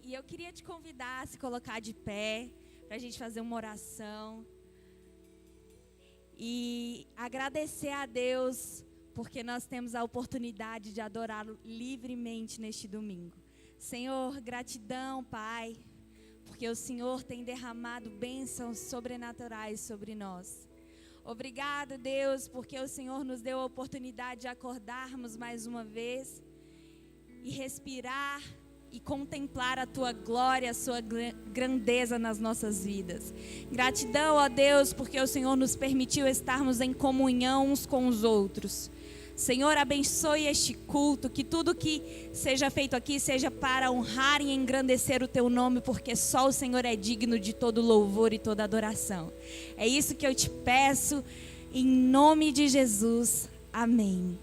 E eu queria te convidar a se colocar de pé, para a gente fazer uma oração. E agradecer a Deus, porque nós temos a oportunidade de adorá-lo livremente neste domingo. Senhor, gratidão, Pai, porque o Senhor tem derramado bênçãos sobrenaturais sobre nós. Obrigado, Deus, porque o Senhor nos deu a oportunidade de acordarmos mais uma vez e respirar e contemplar a Tua glória, a Sua grandeza nas nossas vidas. Gratidão, ó Deus, porque o Senhor nos permitiu estarmos em comunhão uns com os outros. Senhor, abençoe este culto, que tudo que seja feito aqui seja para honrar e engrandecer o Teu nome, porque só o Senhor é digno de todo louvor e toda adoração. É isso que eu te peço, em nome de Jesus. Amém.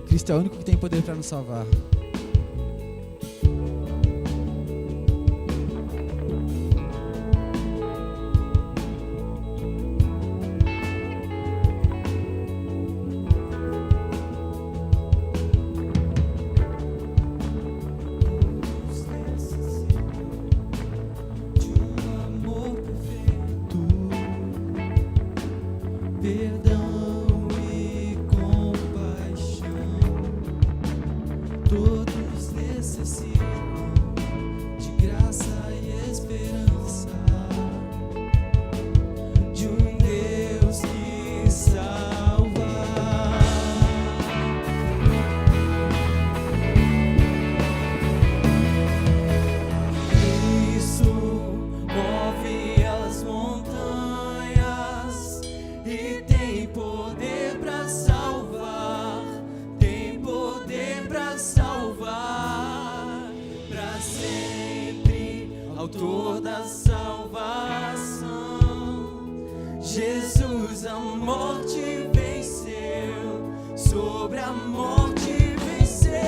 Cristo é o único que tem poder para nos salvar. Autor da salvação, Jesus a morte venceu, sobre a morte venceu.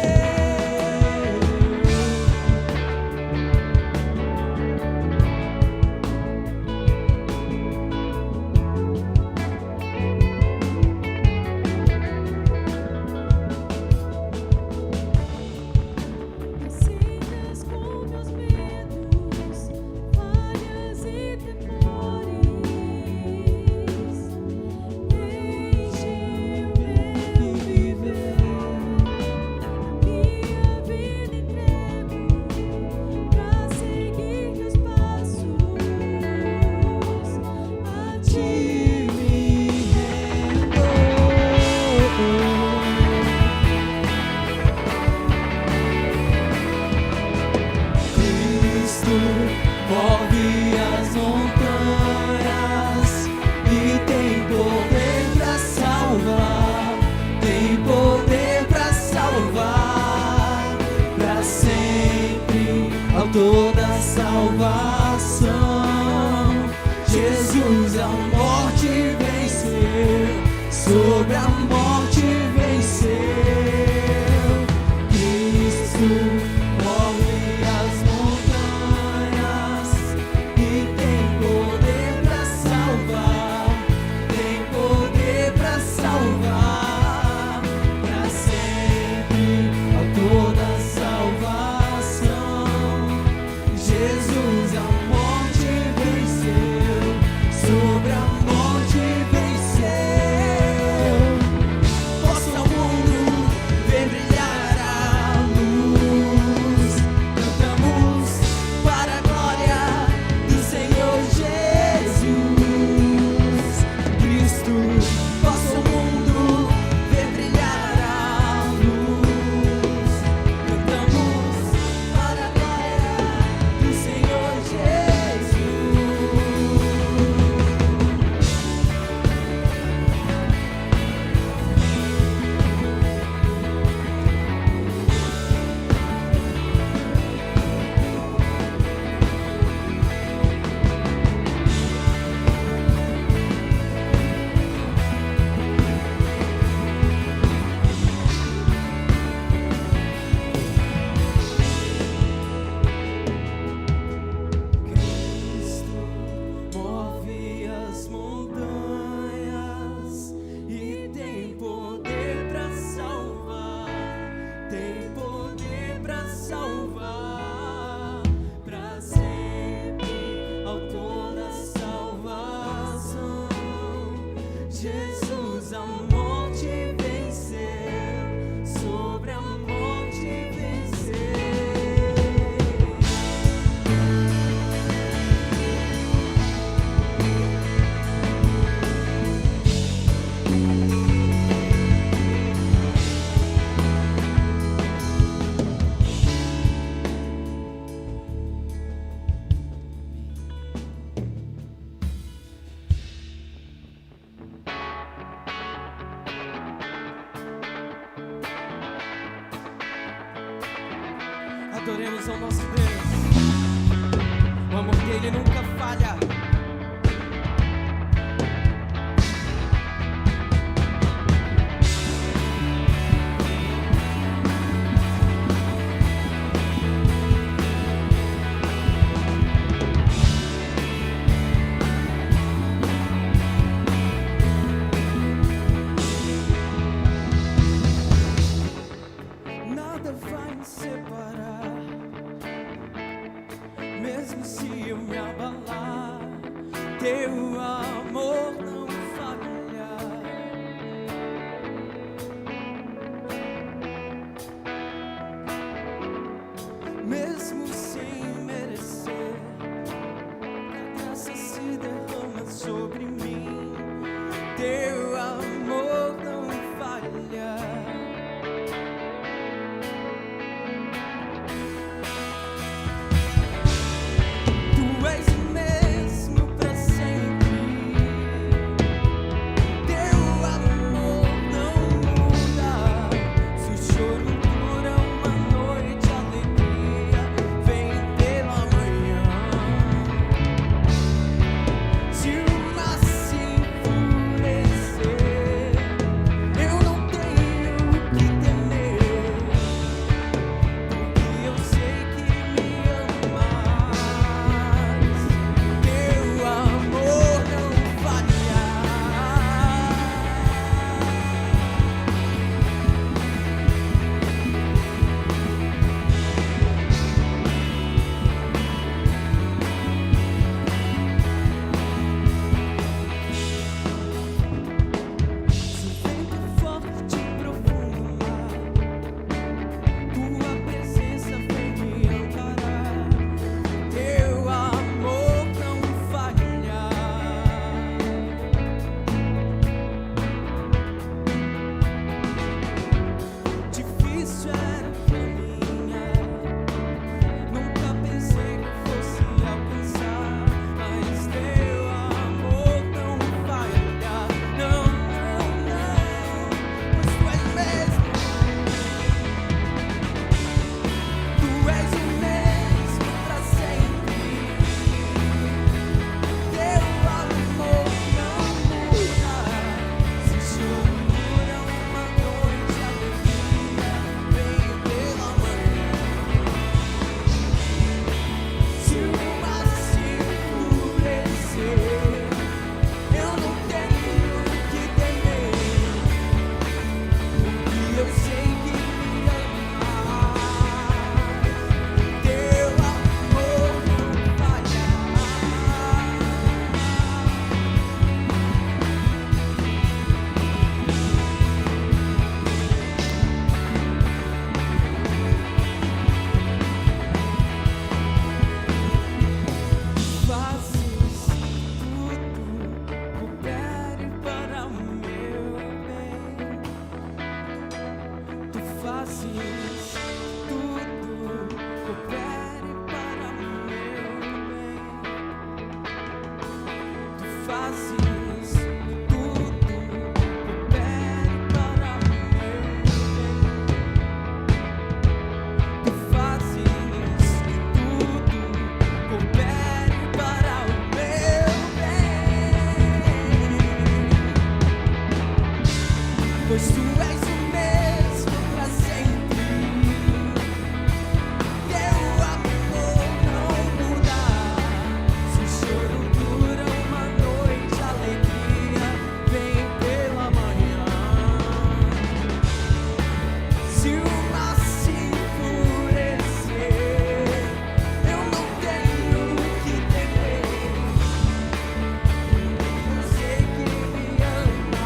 Move as montanhas e tem poder para salvar, tem poder para salvar, para sempre, autor da salvação. Jesus a morte venceu, sobre a morte venceu. Cristo sobre a morte venceu. Jesus, a morte venceu, sobre a morte venceu. Adoremos ao nosso Deus. O amor dele nunca falha. Nada vai me separar, mesmo se eu me abalar, teu amor não falha. Mesmo sem merecer, a graça se derrama sobre mim, teu amor não falha. Tu és o mesmo pra sempre, teu amor não muda. Se o choro dura uma noite, a alegria vem pela manhã. Se o mar se enfurecer, eu não tenho o que temer, porque eu sei que me amas. Teu amor não falha. Se o vento forte e profundo mar, tua presença vem me amparar. Teu amor não falha. Difícil era o caminhar, nunca pensei que fosse alcançar, mas teu amor não falha. Não, não, não, pois tu és mesmo. Tu és o mesmo pra sempre. Teu amor não muda. Se choro dura uma noite, a alegria vem pela manhã. Se o mar se enfurecer, eu não tenho o que temer, porque eu sei que me amas. Teu amor não falha. Fazes tudo, coopere para o meu bem. Tu fazes tudo, coopere para o meu bem. Tu fazes tudo, coopere para o meu bem. Tu fazes tudo, coopere para o meu bem. Pois tu és o mesmo pra sempre. Teu amor não muda. Se o choro dura uma noite, a alegria vem pela manhã. Se o mar se enfurecer, eu não tenho o que temer. Eu sei que me amas.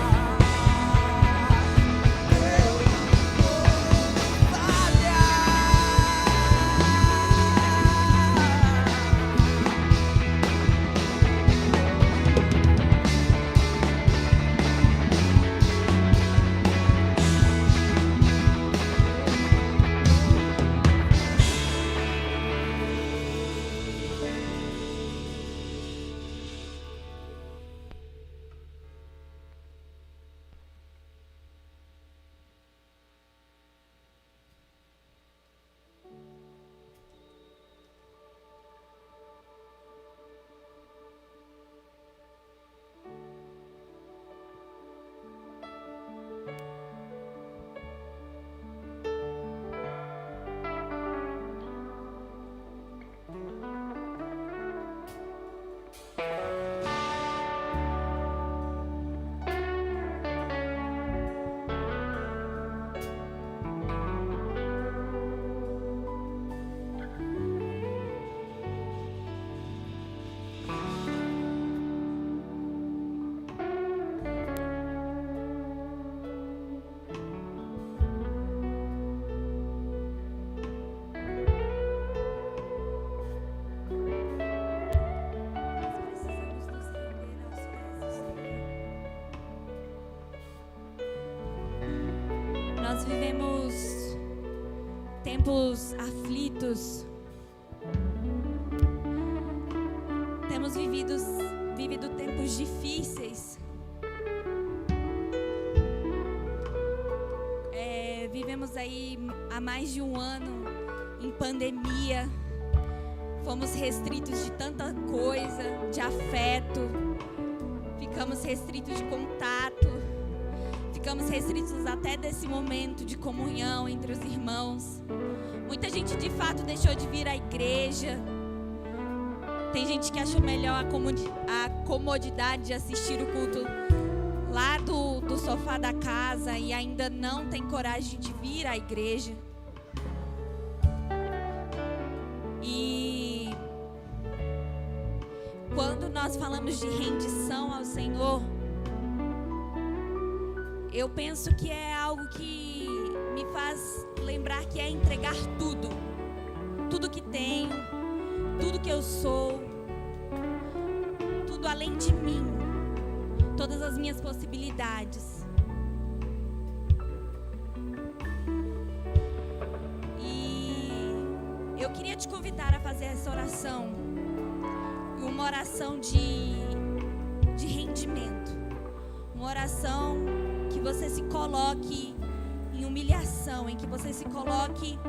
nós vivemos tempos aflitos. Temos vivido tempos difíceis. Vivemos aí há mais de um ano em pandemia. Fomos restritos de tanta coisa, de afeto. Ficamos restritos de contato. Ficamos restritos até desse momento de comunhão entre os irmãos. Muita gente de fato deixou de vir à igreja. Tem gente que achou melhor a comodidade de assistir o culto lá do sofá da casa e ainda não tem coragem de vir à igreja. E quando nós falamos de rendição ao Senhor, eu penso que é algo que me faz lembrar que é entregar tudo. Tudo que tenho, tudo que eu sou, tudo além de mim, todas as minhas possibilidades. E eu queria te convidar a fazer essa oração, uma oração de rendimento, uma oração que você se coloque em humilhação, em que você se coloque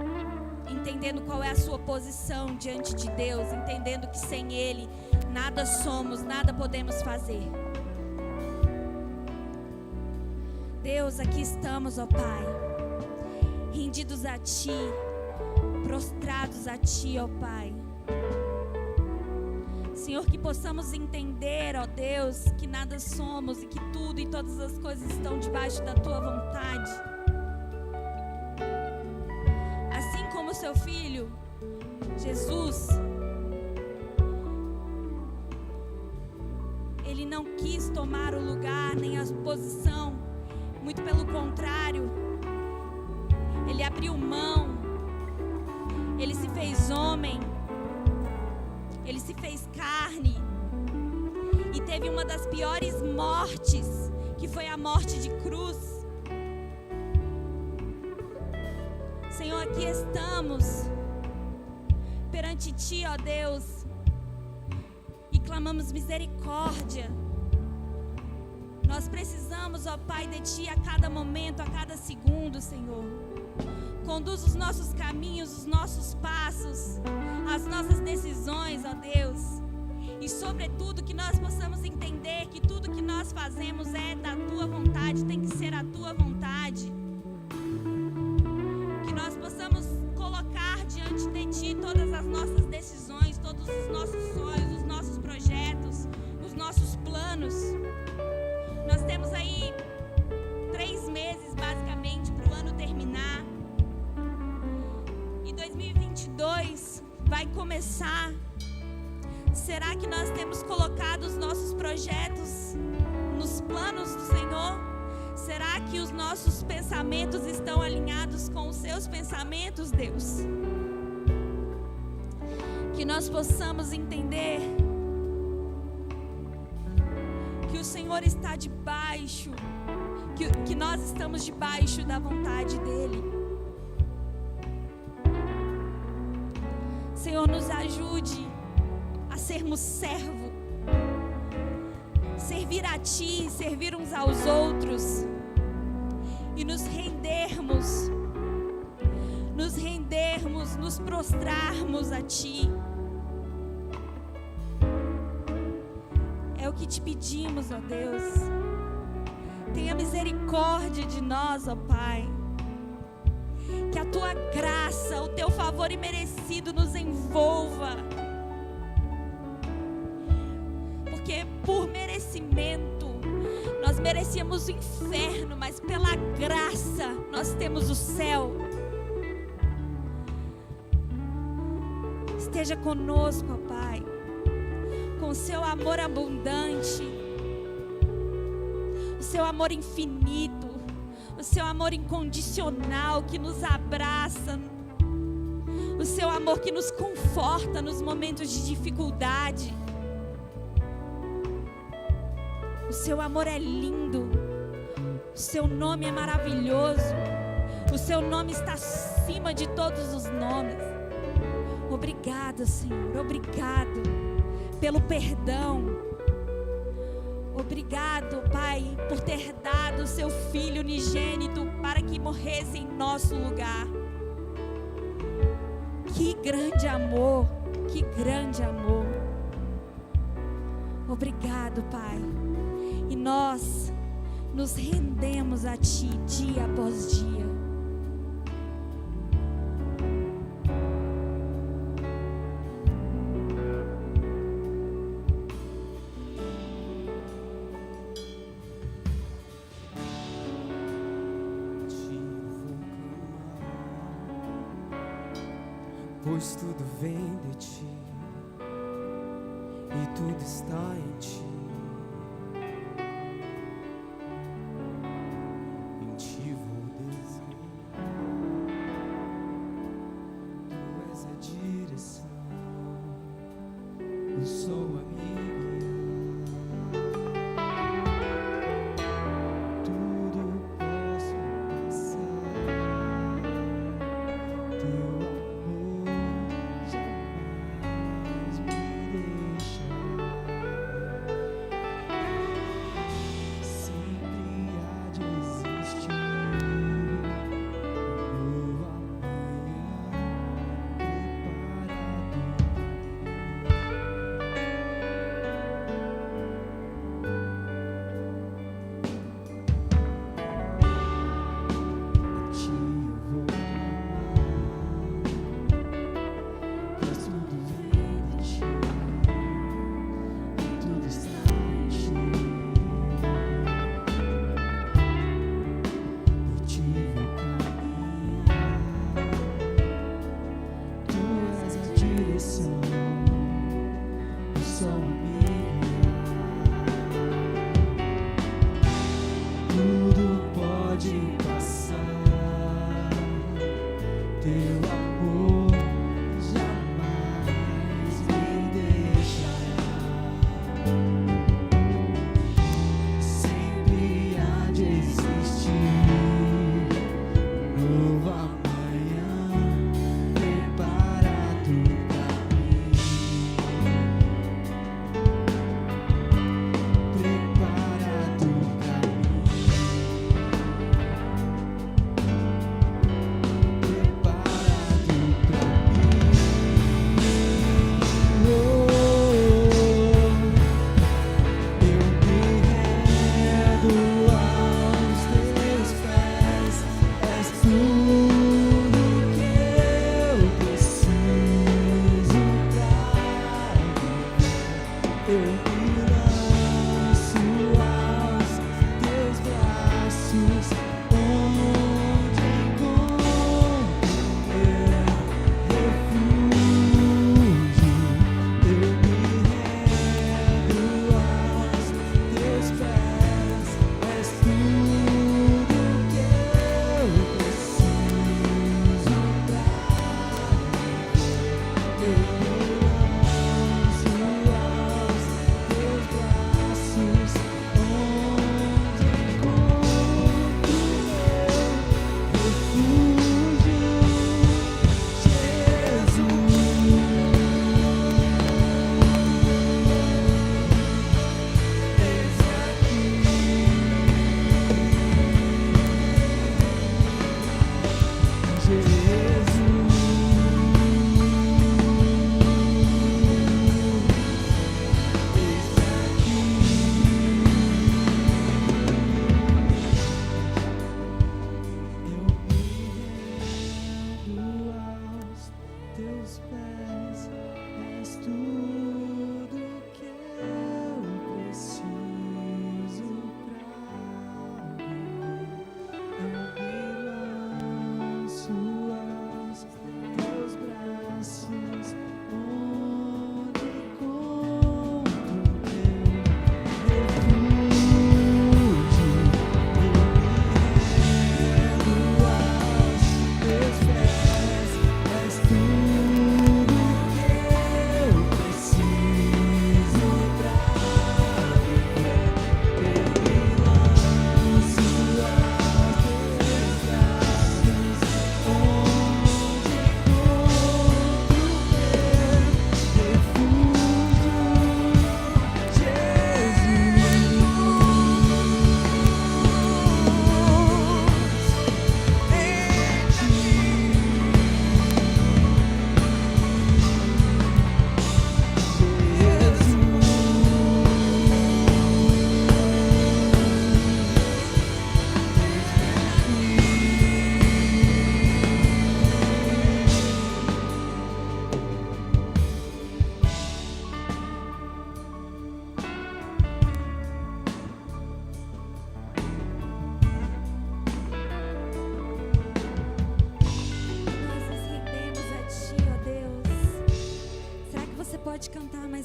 entendendo qual é a sua posição diante de Deus, entendendo que sem Ele nada somos, nada podemos fazer. Deus, aqui estamos, ó Pai, rendidos a Ti, prostrados a Ti, ó Pai. Senhor, que possamos entender, ó Deus, que nada somos e que tudo e todas as coisas estão debaixo da Tua vontade. Assim como Seu Filho, Jesus, Ele não quis tomar o lugar nem a posição, muito pelo contrário, Ele abriu mão, Ele se fez homem, Ele se fez carne e teve uma das piores mortes, que foi a morte de cruz. Senhor, aqui estamos perante Ti, ó Deus, e clamamos misericórdia. Nós precisamos, ó Pai, de Ti a cada momento, a cada segundo, Senhor. Conduz os nossos caminhos, os nossos passos, as nossas decisões, ó Deus. E sobretudo que nós possamos entender que tudo que nós fazemos é da Tua vontade, tem que ser a Tua vontade. Que nós possamos colocar diante de Ti todas as nossas decisões, todos os nossos sonhos, os nossos projetos, os nossos planos. Nós temos aí 3 meses basicamente para o ano terminar. E 2022 vai começar. Será que nós temos colocado os nossos projetos nos planos do Senhor? Será que os nossos pensamentos estão alinhados com os Seus pensamentos, Deus? Que nós possamos entender que o Senhor está debaixo, que nós estamos debaixo da vontade dEle. Senhor, nos ajude a sermos servo, servir a Ti, servir uns aos outros e nos rendermos, nos prostrarmos a Ti. É o que Te pedimos, ó Deus. Tenha misericórdia de nós, ó Pai. Que a Tua graça, o Teu favor imerecido nos envolva. Porque por merecimento, nós merecíamos o inferno, mas pela graça nós temos o céu. Esteja conosco, ó Pai, com o Seu amor abundante, o Seu amor infinito, o Seu amor incondicional que nos abraça, o Seu amor que nos conforta nos momentos de dificuldade. O Seu amor é lindo, o Seu nome é maravilhoso, O seu nome está acima de todos os nomes. Obrigado, Senhor. Obrigado pelo perdão. Obrigado, Pai, por ter dado o seu Filho unigênito para que morresse em nosso lugar. Que grande amor, que grande amor. Obrigado, Pai. E nós nos rendemos a Ti dia após dia. Pois tudo vem de Ti e tudo está em Ti. Em Ti vou descer. Tu és a direção. Eu sou a minha. Tudo posso passar. Teu amor jamais me deixará.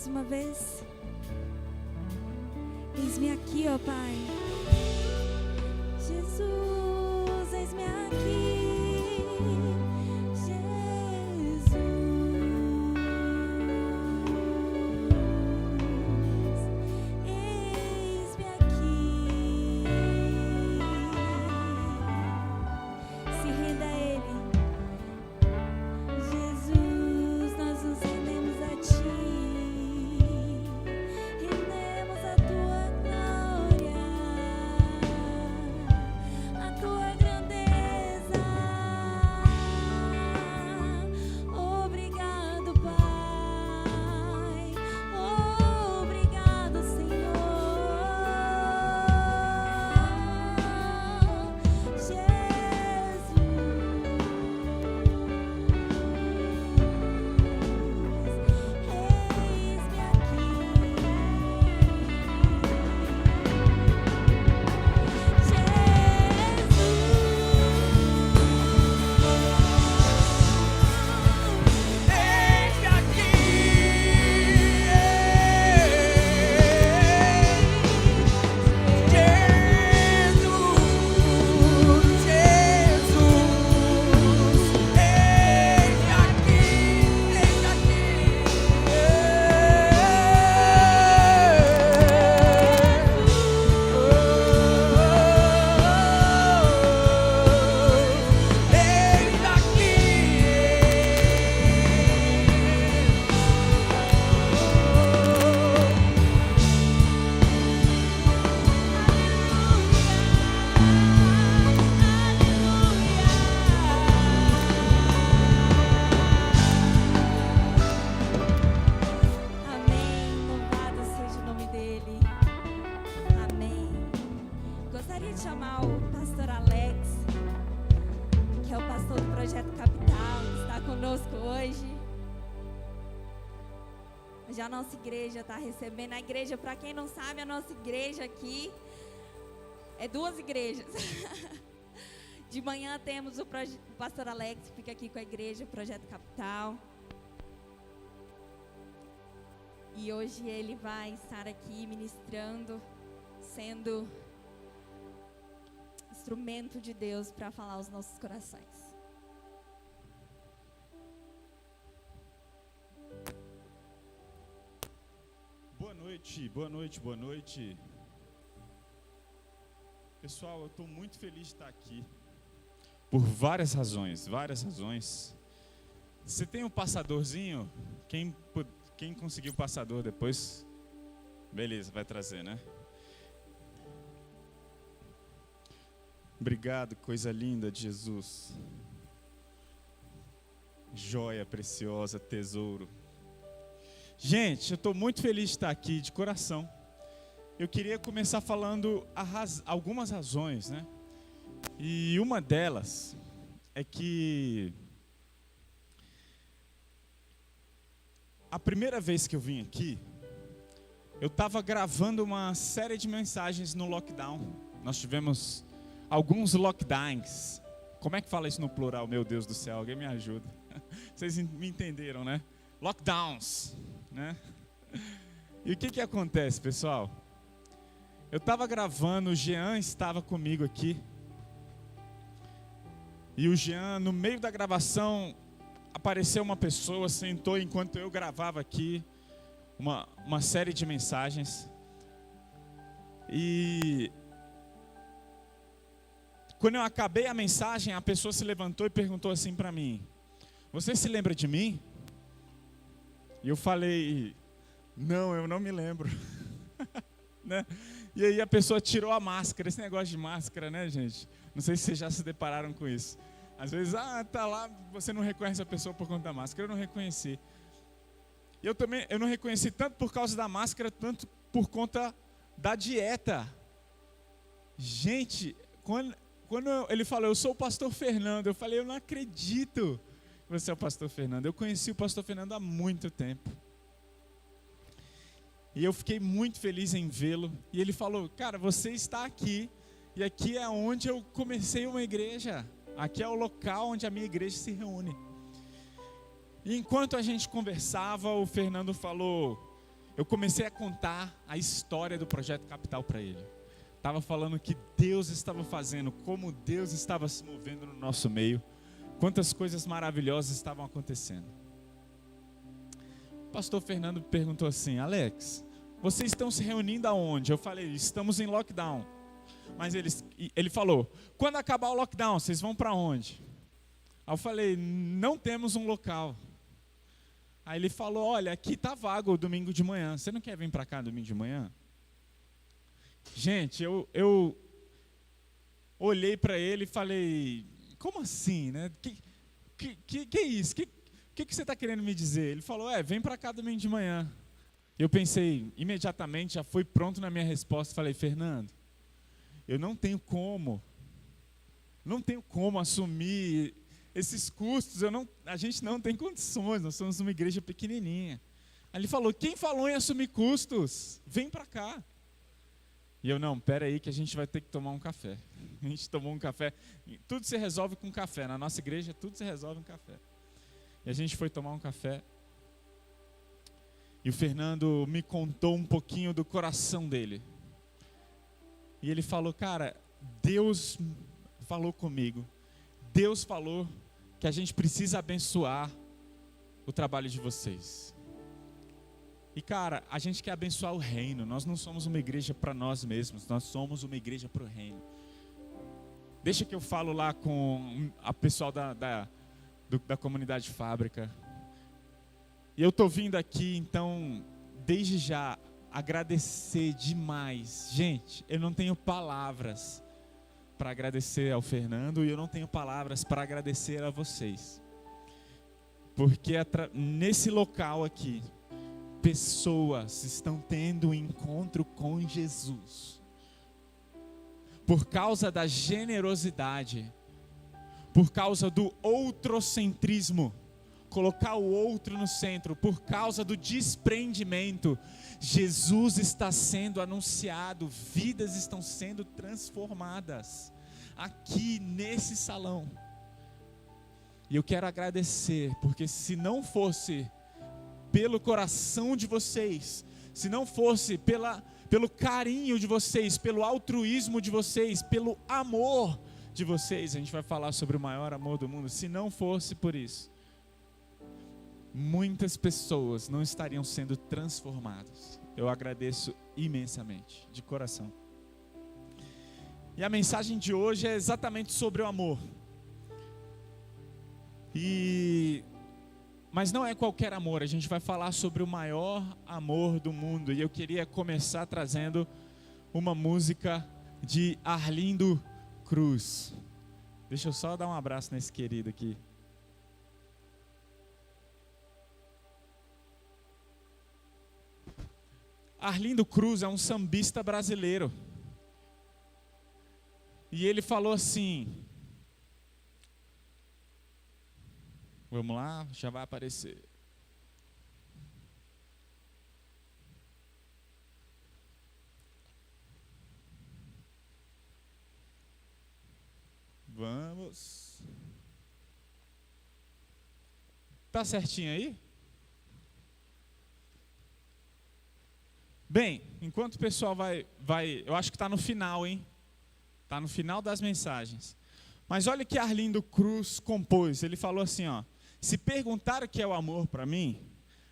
mais uma vez. Eis-me aqui, ó Pai. Jesus, eis-me aqui. Já a nossa igreja está recebendo. A igreja, para quem não sabe, a nossa igreja aqui é 2 igrejas. De manhã temos o pastor Alex, que fica aqui com a igreja, o Projeto Capital. E hoje ele vai estar aqui ministrando, sendo instrumento de Deus para falar aos nossos corações. Boa noite. Pessoal, eu estou muito feliz de estar aqui. Por várias razões. Você tem um passadorzinho? Quem conseguiu o passador depois? Beleza, vai trazer, né? Obrigado, coisa linda de Jesus. Joia preciosa, tesouro. Gente, eu estou muito feliz de estar aqui, de coração. Eu queria começar falando algumas razões, né? E uma delas é que a primeira vez que eu vim aqui, eu estava gravando uma série de mensagens no lockdown. Nós tivemos alguns lockdowns. Como é que fala isso no plural? Meu Deus do céu, alguém me ajuda. Vocês me entenderam, né? Lockdowns. Né? E o que acontece, pessoal? Eu estava gravando, o Jean estava comigo aqui. E o Jean, no meio da gravação, apareceu uma pessoa, sentou enquanto eu gravava aqui uma série de mensagens. E quando eu acabei a mensagem, a pessoa se levantou e perguntou assim para mim: "Você se lembra de mim?" E eu falei: "Não, eu não me lembro." Né? E aí a pessoa tirou a máscara. Esse negócio de máscara, né, gente? Não sei se vocês já se depararam com isso. Às vezes, tá lá, você não reconhece a pessoa por conta da máscara. Eu não reconheci. Eu não reconheci tanto por causa da máscara, tanto por conta da dieta. Gente, quando ele falou: "Eu sou o pastor Fernando", eu falei: "Eu não acredito que você é o pastor Fernando." Eu conheci o pastor Fernando há muito tempo. E eu fiquei muito feliz em vê-lo. E ele falou: "Cara, você está aqui. E aqui é onde eu comecei uma igreja. Aqui é o local onde a minha igreja se reúne." E enquanto a gente conversava, o Fernando falou: eu comecei a contar a história do Projeto Capital para ele. Estava falando o que Deus estava fazendo, como Deus estava se movendo no nosso meio, quantas coisas maravilhosas estavam acontecendo. O pastor Fernando perguntou assim: Alex, vocês estão se reunindo aonde? Eu falei: estamos em lockdown. Mas ele falou: quando acabar o lockdown, vocês vão para onde? Aí eu falei: não temos um local. Aí ele falou: olha, aqui tá vago o domingo de manhã, você não quer vir para cá domingo de manhã? Gente, eu olhei para ele e falei: como assim, né? Que é isso? O que você está querendo me dizer? Ele falou: vem para cá domingo de manhã. Eu pensei, imediatamente, já fui pronto na minha resposta. Falei: Fernando, eu não tenho como assumir esses custos. A gente não tem condições, nós somos uma igreja pequenininha. Aí ele falou: quem falou em assumir custos? Vem para cá. E eu: não, pera aí que a gente vai ter que tomar um café. A gente tomou um café, tudo se resolve com café, na nossa igreja tudo se resolve com café. E a gente foi tomar um café, e o Fernando me contou um pouquinho do coração dele. E ele falou: cara, Deus falou comigo, Deus falou que a gente precisa abençoar o trabalho de vocês. E cara, a gente quer abençoar o reino. Nós não somos uma igreja para nós mesmos, nós somos uma igreja para o reino. Deixa que eu falo lá com a pessoal da comunidade Fábrica. E eu estou vindo aqui, então, desde já, agradecer demais. Gente, eu não tenho palavras para agradecer ao Fernando, e eu não tenho palavras para agradecer a vocês. Porque nesse local aqui, pessoas estão tendo um encontro com Jesus. Por causa da generosidade, por causa do outrocentrismo, colocar o outro no centro, por causa do desprendimento, Jesus está sendo anunciado, vidas estão sendo transformadas aqui nesse salão. E eu quero agradecer, porque se não fosse pelo coração de vocês, se não fosse pelo carinho de vocês, pelo altruísmo de vocês, pelo amor de vocês, a gente vai falar sobre o maior amor do mundo. Se não fosse por isso, muitas pessoas não estariam sendo transformadas. Eu agradeço imensamente, de coração. E a mensagem de hoje é exatamente sobre o amor. Mas não é qualquer amor, a gente vai falar sobre o maior amor do mundo. E eu queria começar trazendo uma música de Arlindo Cruz. Deixa eu só dar um abraço nesse querido aqui. Arlindo Cruz é um sambista brasileiro. E ele falou assim... Vamos lá, já vai aparecer. Vamos. Tá certinho aí? Bem, enquanto o pessoal vai, eu acho que está no final, hein? Está no final das mensagens. Mas olha o que Arlindo Cruz compôs. Ele falou assim, ó: se perguntar o que é o amor para mim,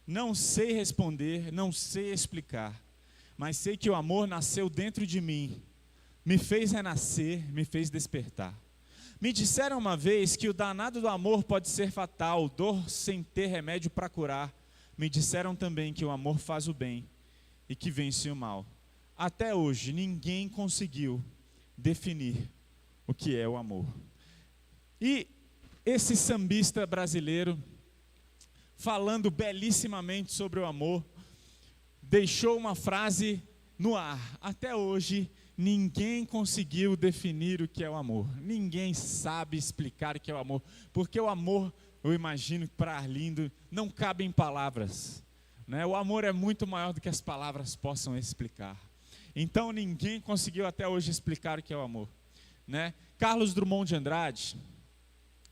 não sei responder, não sei explicar, mas sei que o amor nasceu dentro de mim, me fez renascer, me fez despertar. Me disseram uma vez que o danado do amor pode ser fatal, dor sem ter remédio para curar. Me disseram também que o amor faz o bem e que vence o mal. Até hoje ninguém conseguiu definir o que é o amor. E esse sambista brasileiro, falando belissimamente sobre o amor, deixou uma frase no ar: até hoje ninguém conseguiu definir o que é o amor. Ninguém sabe explicar o que é o amor, porque o amor, eu imagino que para Arlindo não cabe em palavras, né? O amor é muito maior do que as palavras possam explicar. Então ninguém conseguiu até hoje explicar o que é o amor, né? Carlos Drummond de Andrade,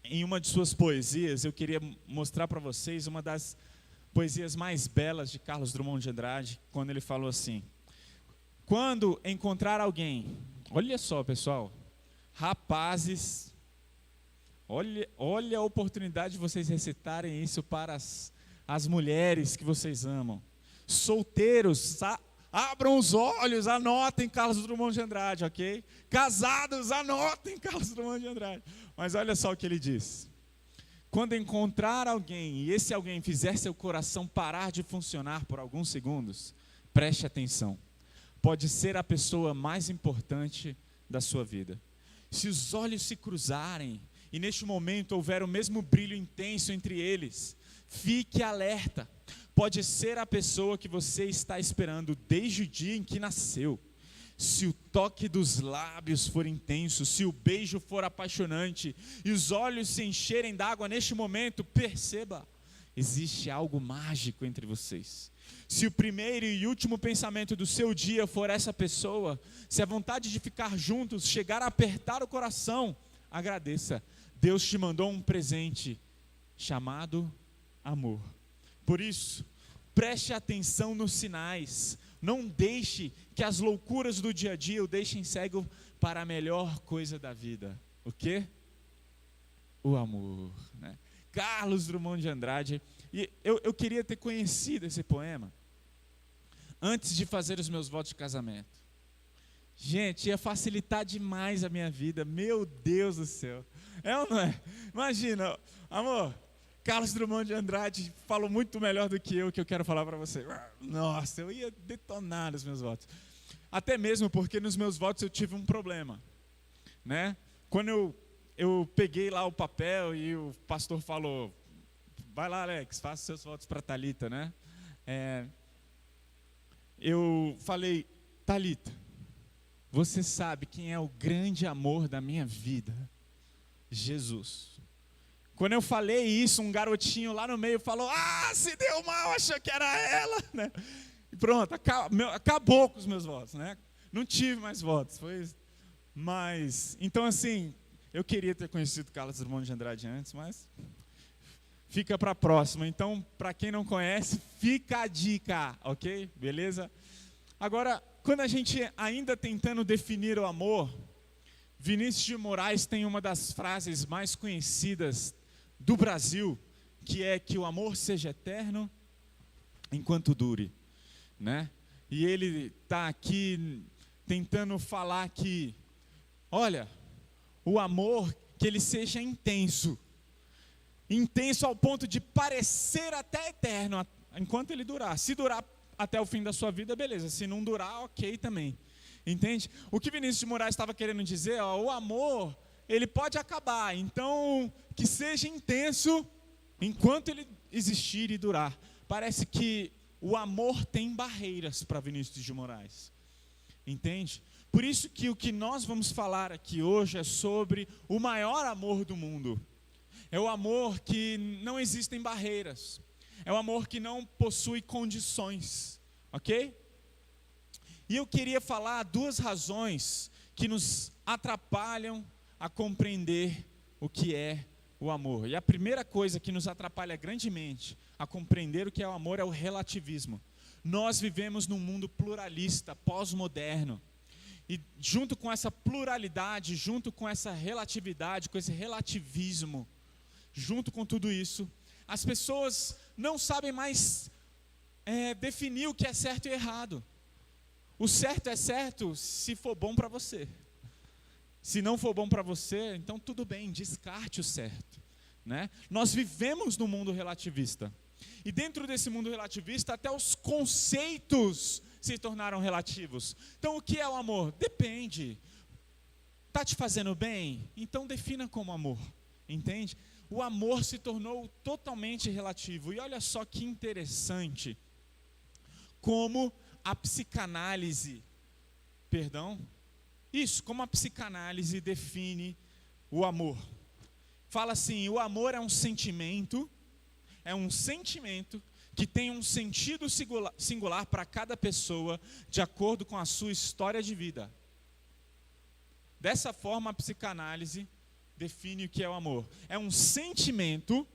em uma de suas poesias, eu queria mostrar para vocês uma das poesias mais belas de Carlos Drummond de Andrade, quando ele falou assim: quando encontrar alguém, olha só pessoal, rapazes, olha a oportunidade de vocês recitarem isso para as mulheres que vocês amam. Solteiros, abram os olhos, anotem Carlos Drummond de Andrade, ok? Casados, anotem Carlos Drummond de Andrade. Mas olha só o que ele diz: quando encontrar alguém e esse alguém fizer seu coração parar de funcionar por alguns segundos, preste atenção. Pode ser a pessoa mais importante da sua vida. Se os olhos se cruzarem e neste momento houver o mesmo brilho intenso entre eles, fique alerta. Pode ser a pessoa que você está esperando desde o dia em que nasceu. Se o toque dos lábios for intenso, se o beijo for apaixonante e os olhos se encherem d'água neste momento, perceba, existe algo mágico entre vocês. Se o primeiro e último pensamento do seu dia for essa pessoa, se a vontade de ficar juntos chegar a apertar o coração, agradeça. Deus te mandou um presente chamado amor. Por isso, preste atenção nos sinais. Não deixe que as loucuras do dia a dia o deixem cego para a melhor coisa da vida. O quê? O amor, né? Carlos Drummond de Andrade. E eu queria ter conhecido esse poema antes de fazer os meus votos de casamento. Gente, ia facilitar demais a minha vida. Meu Deus do céu. É ou não é? Imagina, amor, Carlos Drummond de Andrade falou muito melhor do que eu quero falar para você. Nossa, eu ia detonar os meus votos. Até mesmo porque nos meus votos eu tive um problema, né? Quando eu peguei lá o papel e o pastor falou: vai lá, Alex, faça seus votos para Thalita, né? Eu falei: Thalita, você sabe quem é o grande amor da minha vida? Jesus. Quando eu falei isso, um garotinho lá no meio falou: se deu mal, achou que era ela, né? E pronto, acabou com os meus votos, né? Não tive mais votos. Então assim, eu queria ter conhecido Carlos Drummond de Andrade antes, mas fica para a próxima. Então, para quem não conhece, fica a dica, ok? Beleza? Agora, quando a gente ainda tentando definir o amor, Vinícius de Moraes tem uma das frases mais conhecidas do Brasil, que é que o amor seja eterno enquanto dure, né? E ele está aqui tentando falar que, olha, o amor, que ele seja intenso ao ponto de parecer até eterno, enquanto ele durar. Se durar até o fim da sua vida, beleza. Se não durar, ok também. Entende? O que Vinícius de Moraes estava querendo dizer, o amor, ele pode acabar, então que seja intenso enquanto ele existir e durar. Parece que o amor tem barreiras para Vinícius de Moraes. Entende? Por isso que o que nós vamos falar aqui hoje é sobre o maior amor do mundo. É o amor que não existem barreiras. É o amor que não possui condições. Ok? E eu queria falar duas razões que nos atrapalham a compreender o que é o amor. E a primeira coisa que nos atrapalha grandemente a compreender o que é o amor é o relativismo. Nós vivemos num mundo pluralista, pós-moderno. E junto com essa pluralidade, junto com essa relatividade, com esse relativismo, junto com tudo isso, as pessoas não sabem mais definir o que é certo e errado. O certo é certo se for bom para você. Se não for bom para você, então tudo bem, descarte o certo, né? Nós vivemos num mundo relativista. E dentro desse mundo relativista, até os conceitos se tornaram relativos. Então o que é o amor? Depende. Está te fazendo bem? Então defina como amor, entende? O amor se tornou totalmente relativo. E olha só que interessante como a psicanálise, como a psicanálise define o amor. Fala assim: o amor é um sentimento que tem um sentido singular para cada pessoa, de acordo com a sua história de vida. Dessa forma, a psicanálise define o que é o amor. É um sentimento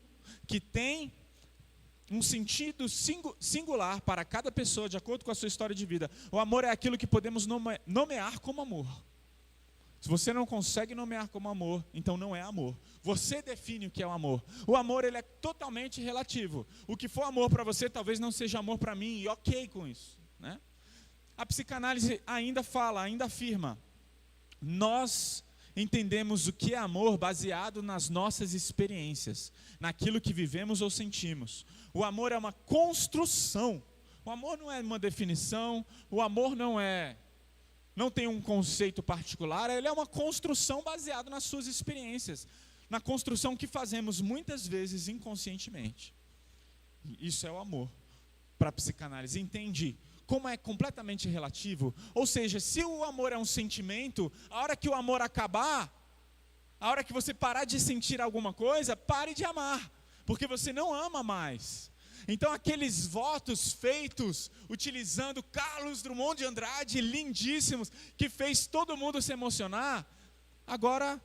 que tem um sentido singular para cada pessoa, de acordo com a sua história de vida. O amor é aquilo que podemos nomear como amor. Se você não consegue nomear como amor, então não é amor. Você define o que é o amor. O amor, ele é totalmente relativo. O que for amor para você, talvez não seja amor para mim, e ok com isso, né? A psicanálise ainda afirma, nós entendemos o que é amor baseado nas nossas experiências, naquilo que vivemos ou sentimos. O amor é uma construção. O amor não é uma definição, o amor não tem um conceito particular, ele é uma construção baseada nas suas experiências, na construção que fazemos muitas vezes inconscientemente. Isso é o amor. Para a psicanálise, entende como é completamente relativo? Ou seja, se o amor é um sentimento, a hora que o amor acabar, a hora que você parar de sentir alguma coisa, pare de amar, porque você não ama mais. Então aqueles votos feitos utilizando Carlos Drummond de Andrade, lindíssimos, que fez todo mundo se emocionar, agora,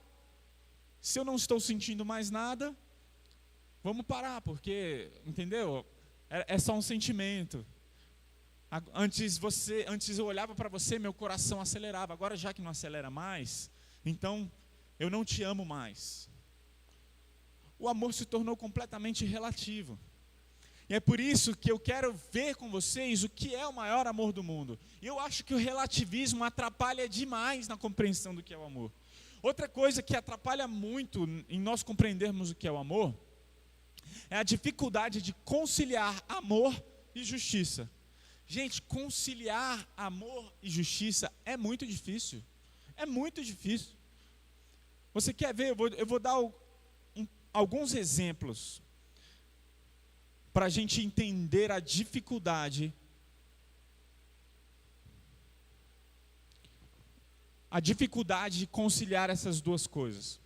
se eu não estou sentindo mais nada, vamos parar, porque, entendeu? É só um sentimento. Antes eu olhava para você, meu coração acelerava, agora já que não acelera mais, então eu não te amo mais. O amor se tornou completamente relativo. E é por isso que eu quero ver com vocês o que é o maior amor do mundo. E eu acho que o relativismo atrapalha demais na compreensão do que é o amor. Outra coisa que atrapalha muito em nós compreendermos o que é o amor, é a dificuldade de conciliar amor e justiça. Gente, conciliar amor e justiça é muito difícil. É muito difícil. Você quer ver? Eu vou dar alguns exemplos para a gente entender a dificuldade de conciliar essas duas coisas,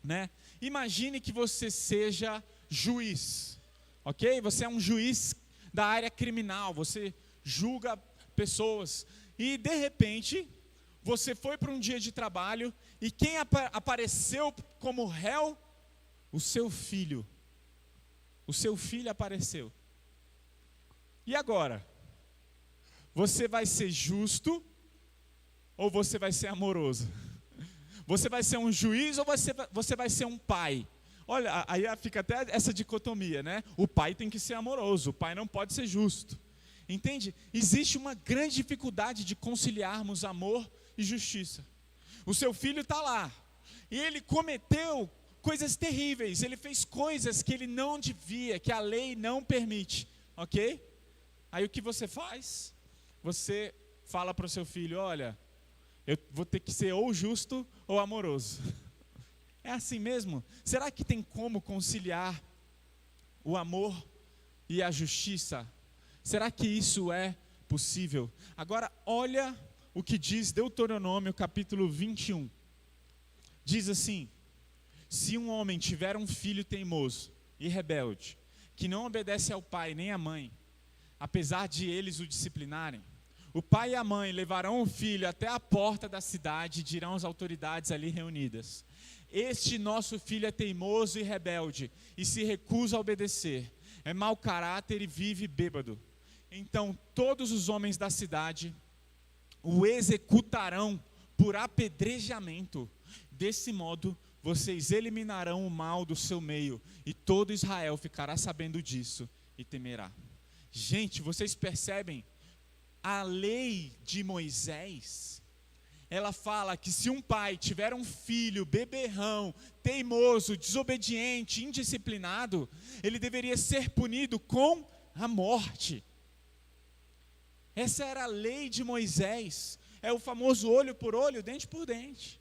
né? Imagine que você seja juiz, ok? Você é um juiz da área criminal, você julga pessoas e de repente você foi para um dia de trabalho e quem apareceu como réu? O seu filho. O seu filho apareceu. E agora? Você vai ser justo ou você vai ser amoroso? Você vai ser um juiz ou você vai ser um pai? Olha, aí fica até essa dicotomia, né? O pai tem que ser amoroso, o pai não pode ser justo. Entende? Existe uma grande dificuldade de conciliarmos amor e justiça. O seu filho está lá, e ele cometeu coisas terríveis, ele fez coisas que ele não devia, que a lei não permite, ok? Aí o que você faz? Você fala para o seu filho, olha, eu vou ter que ser ou justo ou amoroso. É assim mesmo? Será que tem como conciliar o amor e a justiça? Será que isso é possível? Agora, olha o que diz Deuteronômio capítulo 21. Diz assim, se um homem tiver um filho teimoso e rebelde, que não obedece ao pai nem à mãe, apesar de eles o disciplinarem, o pai e a mãe levarão o filho até a porta da cidade e dirão às autoridades ali reunidas, este nosso filho é teimoso e rebelde e se recusa a obedecer, é mau caráter e vive bêbado. Então todos os homens da cidade o executarão por apedrejamento. Desse modo vocês eliminarão o mal do seu meio e todo Israel ficará sabendo disso e temerá. Gente, vocês percebem? A lei de Moisés, ela fala que se um pai tiver um filho beberrão, teimoso, desobediente, indisciplinado, ele deveria ser punido com a morte. Essa era a lei de Moisés, é o famoso olho por olho, dente por dente.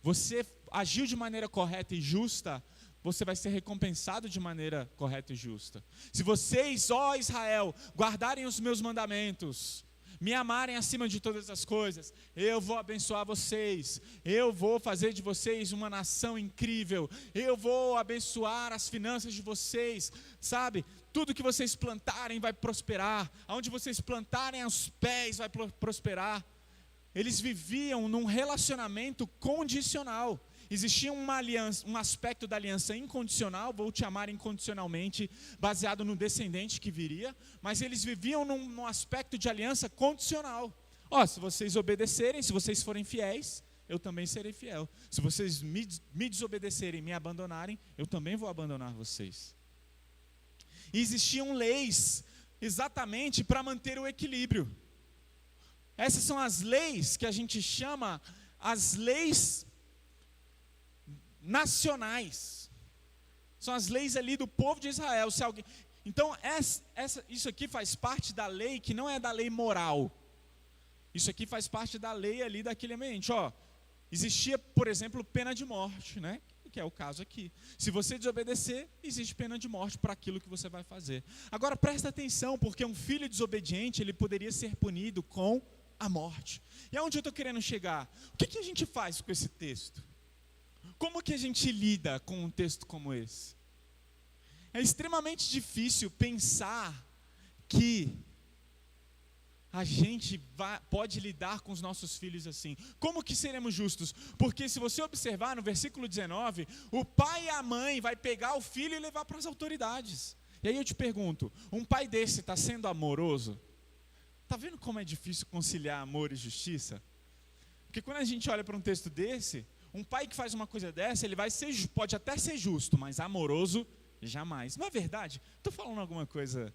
Você agiu de maneira correta e justa, você vai ser recompensado de maneira correta e justa. Se vocês, ó Israel, guardarem os meus mandamentos, me amarem acima de todas as coisas, eu vou abençoar vocês, eu vou fazer de vocês uma nação incrível, eu vou abençoar as finanças de vocês, sabe? Tudo que vocês plantarem vai prosperar, aonde vocês plantarem os pés vai prosperar. Eles viviam num relacionamento condicional, existia uma aliança, um aspecto da aliança incondicional, vou te amar incondicionalmente, baseado no descendente que viria, mas eles viviam num aspecto de aliança condicional. Se vocês obedecerem, se vocês forem fiéis, eu também serei fiel. Se vocês me desobedecerem, me abandonarem, eu também vou abandonar vocês. E existiam leis exatamente para manter o equilíbrio. Essas são as leis que a gente chama as leis nacionais. São as leis ali do povo de Israel. Então, isso aqui faz parte da lei que não é da lei moral. Isso aqui faz parte da lei ali daquele ambiente. Existia, por exemplo, pena de morte, né? Que é o caso aqui. Se você desobedecer, existe pena de morte para aquilo que você vai fazer. Agora, presta atenção, porque um filho desobediente, ele poderia ser punido com a morte. E aonde eu estou querendo chegar? O que a gente faz com esse texto? Como que a gente lida com um texto como esse? É extremamente difícil pensar que a gente pode lidar com os nossos filhos assim. Como que seremos justos? Porque se você observar no versículo 19, o pai e a mãe vai pegar o filho e levar para as autoridades. E aí eu te pergunto, um pai desse está sendo amoroso? Está vendo como é difícil conciliar amor e justiça? Porque quando a gente olha para um texto desse, um pai que faz uma coisa dessa, ele pode até ser justo, mas amoroso, jamais. Não é verdade? Estou falando alguma coisa,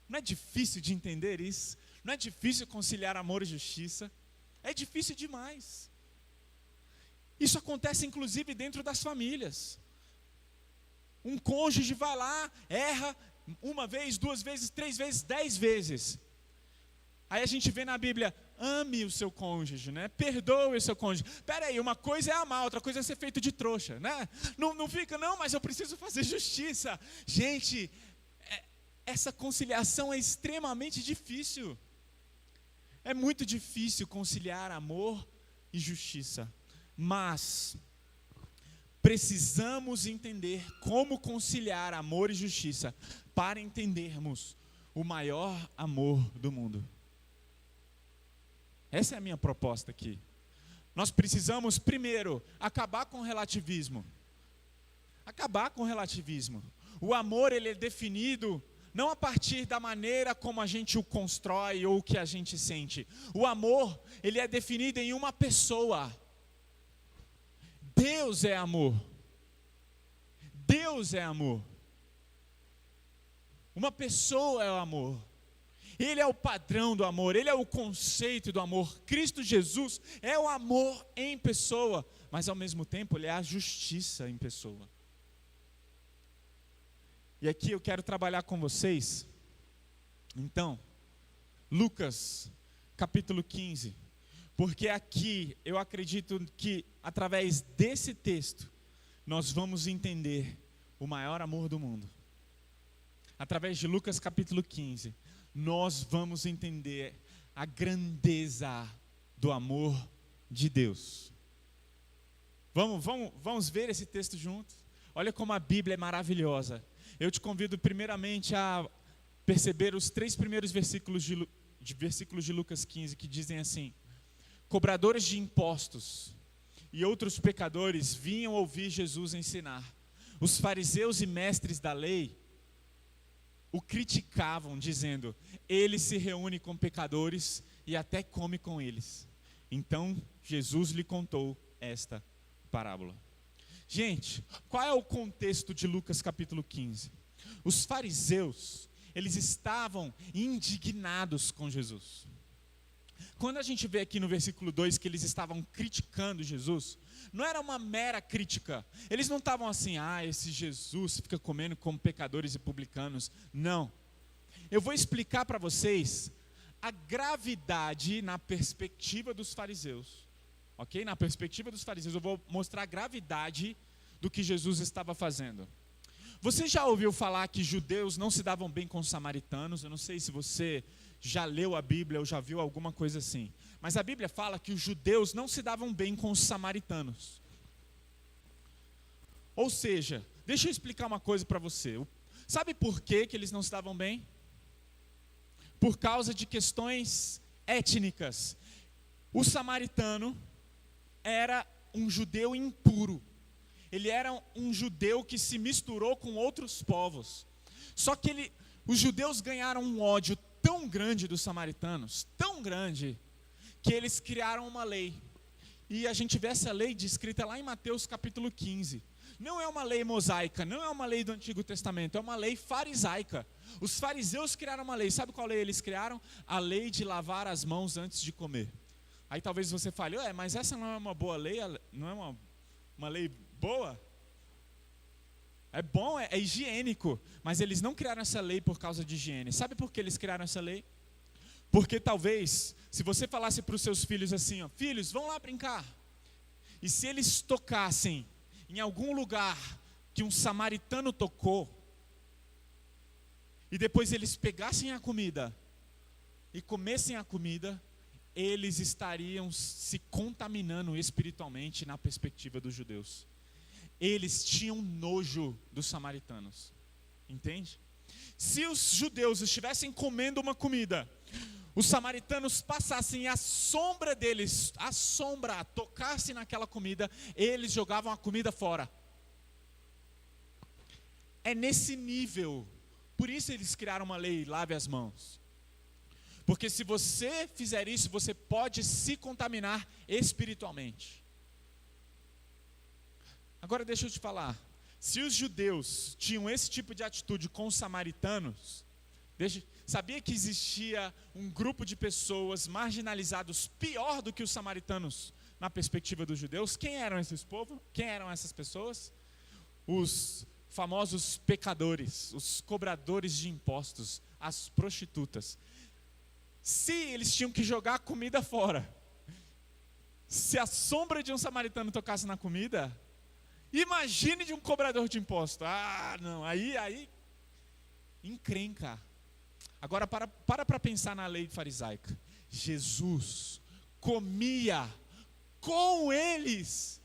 não é difícil de entender isso? Não é difícil conciliar amor e justiça? É difícil demais. Isso acontece inclusive dentro das famílias. Um cônjuge vai lá, erra uma vez, 2 vezes, 3 vezes, 10 vezes. Aí a gente vê na Bíblia, ame o seu cônjuge, né? Perdoe o seu cônjuge. Peraí, uma coisa é amar, outra coisa é ser feito de trouxa, né? Não fica, não, mas eu preciso fazer justiça. Gente, essa conciliação é extremamente difícil. É muito difícil conciliar amor e justiça, mas precisamos entender como conciliar amor e justiça para entendermos o maior amor do mundo. Essa é a minha proposta aqui. Nós precisamos, primeiro, acabar com o relativismo. Acabar com o relativismo. O amor, ele é definido não a partir da maneira como a gente o constrói ou o que a gente sente. O amor, ele é definido em uma pessoa. Deus é amor. Deus é amor. Uma pessoa é o amor. Ele é o padrão do amor, ele é o conceito do amor. Cristo Jesus é o amor em pessoa, mas ao mesmo tempo ele é a justiça em pessoa. E aqui eu quero trabalhar com vocês, então, Lucas, capítulo 15, porque aqui eu acredito que através desse texto, nós vamos entender o maior amor do mundo. Através de Lucas capítulo 15, nós vamos entender a grandeza do amor de Deus. Vamos ver esse texto juntos? Olha como a Bíblia é maravilhosa. Eu te convido primeiramente a perceber os 3 primeiros versículos de Lucas 15, que dizem assim: cobradores de impostos e outros pecadores vinham ouvir Jesus ensinar. Os fariseus e mestres da lei o criticavam, dizendo: ele se reúne com pecadores e até come com eles. Então Jesus lhe contou esta parábola. Gente, qual é o contexto de Lucas capítulo 15? Os fariseus, eles estavam indignados com Jesus. Quando a gente vê aqui no versículo 2 que eles estavam criticando Jesus, não era uma mera crítica. Eles não estavam assim, esse Jesus fica comendo como pecadores e publicanos. Não. Eu vou explicar para vocês a gravidade na perspectiva dos fariseus. Ok? Na perspectiva dos fariseus, eu vou mostrar a gravidade do que Jesus estava fazendo. Você já ouviu falar que judeus não se davam bem com os samaritanos? Eu não sei se você já leu a Bíblia ou já viu alguma coisa assim. Mas a Bíblia fala que os judeus não se davam bem com os samaritanos. Ou seja, deixa eu explicar uma coisa para você. Sabe por que eles não se davam bem? Por causa de questões étnicas. O samaritano era um judeu impuro. Ele era um judeu que se misturou com outros povos. Só que os judeus ganharam um ódio tão grande dos samaritanos, tão grande, que eles criaram uma lei. E a gente vê essa lei descrita lá em Mateus capítulo 15. Não é uma lei mosaica, não é uma lei do Antigo Testamento, é uma lei farisaica. Os fariseus criaram uma lei. Sabe qual lei eles criaram? A lei de lavar as mãos antes de comer. Aí talvez você fale, mas essa não é uma boa lei? Não é uma lei boa? É bom, é higiênico. Mas eles não criaram essa lei por causa de higiene. Sabe por que eles criaram essa lei? Porque talvez, se você falasse para os seus filhos assim, filhos, vão lá brincar. E se eles tocassem em algum lugar que um samaritano tocou, e depois eles pegassem a comida e comessem a comida, eles estariam se contaminando espiritualmente na perspectiva dos judeus. Eles tinham nojo dos samaritanos, entende? Se os judeus estivessem comendo uma comida, os samaritanos passassem e a sombra deles, tocasse naquela comida, eles jogavam a comida fora. É nesse nível. Por isso eles criaram uma lei, lave as mãos. Porque se você fizer isso, você pode se contaminar espiritualmente. Agora deixa eu te falar. Se os judeus tinham esse tipo de atitude com os samaritanos, sabia que existia um grupo de pessoas marginalizados pior do que os samaritanos na perspectiva dos judeus? Quem eram esses povos? Quem eram essas pessoas? Os famosos pecadores, os cobradores de impostos, as prostitutas. Se eles tinham que jogar comida fora, se a sombra de um samaritano tocasse na comida, imagine de um cobrador de impostos. Não, aí encrenca. Agora para pensar na lei farisaica. Jesus comia com eles.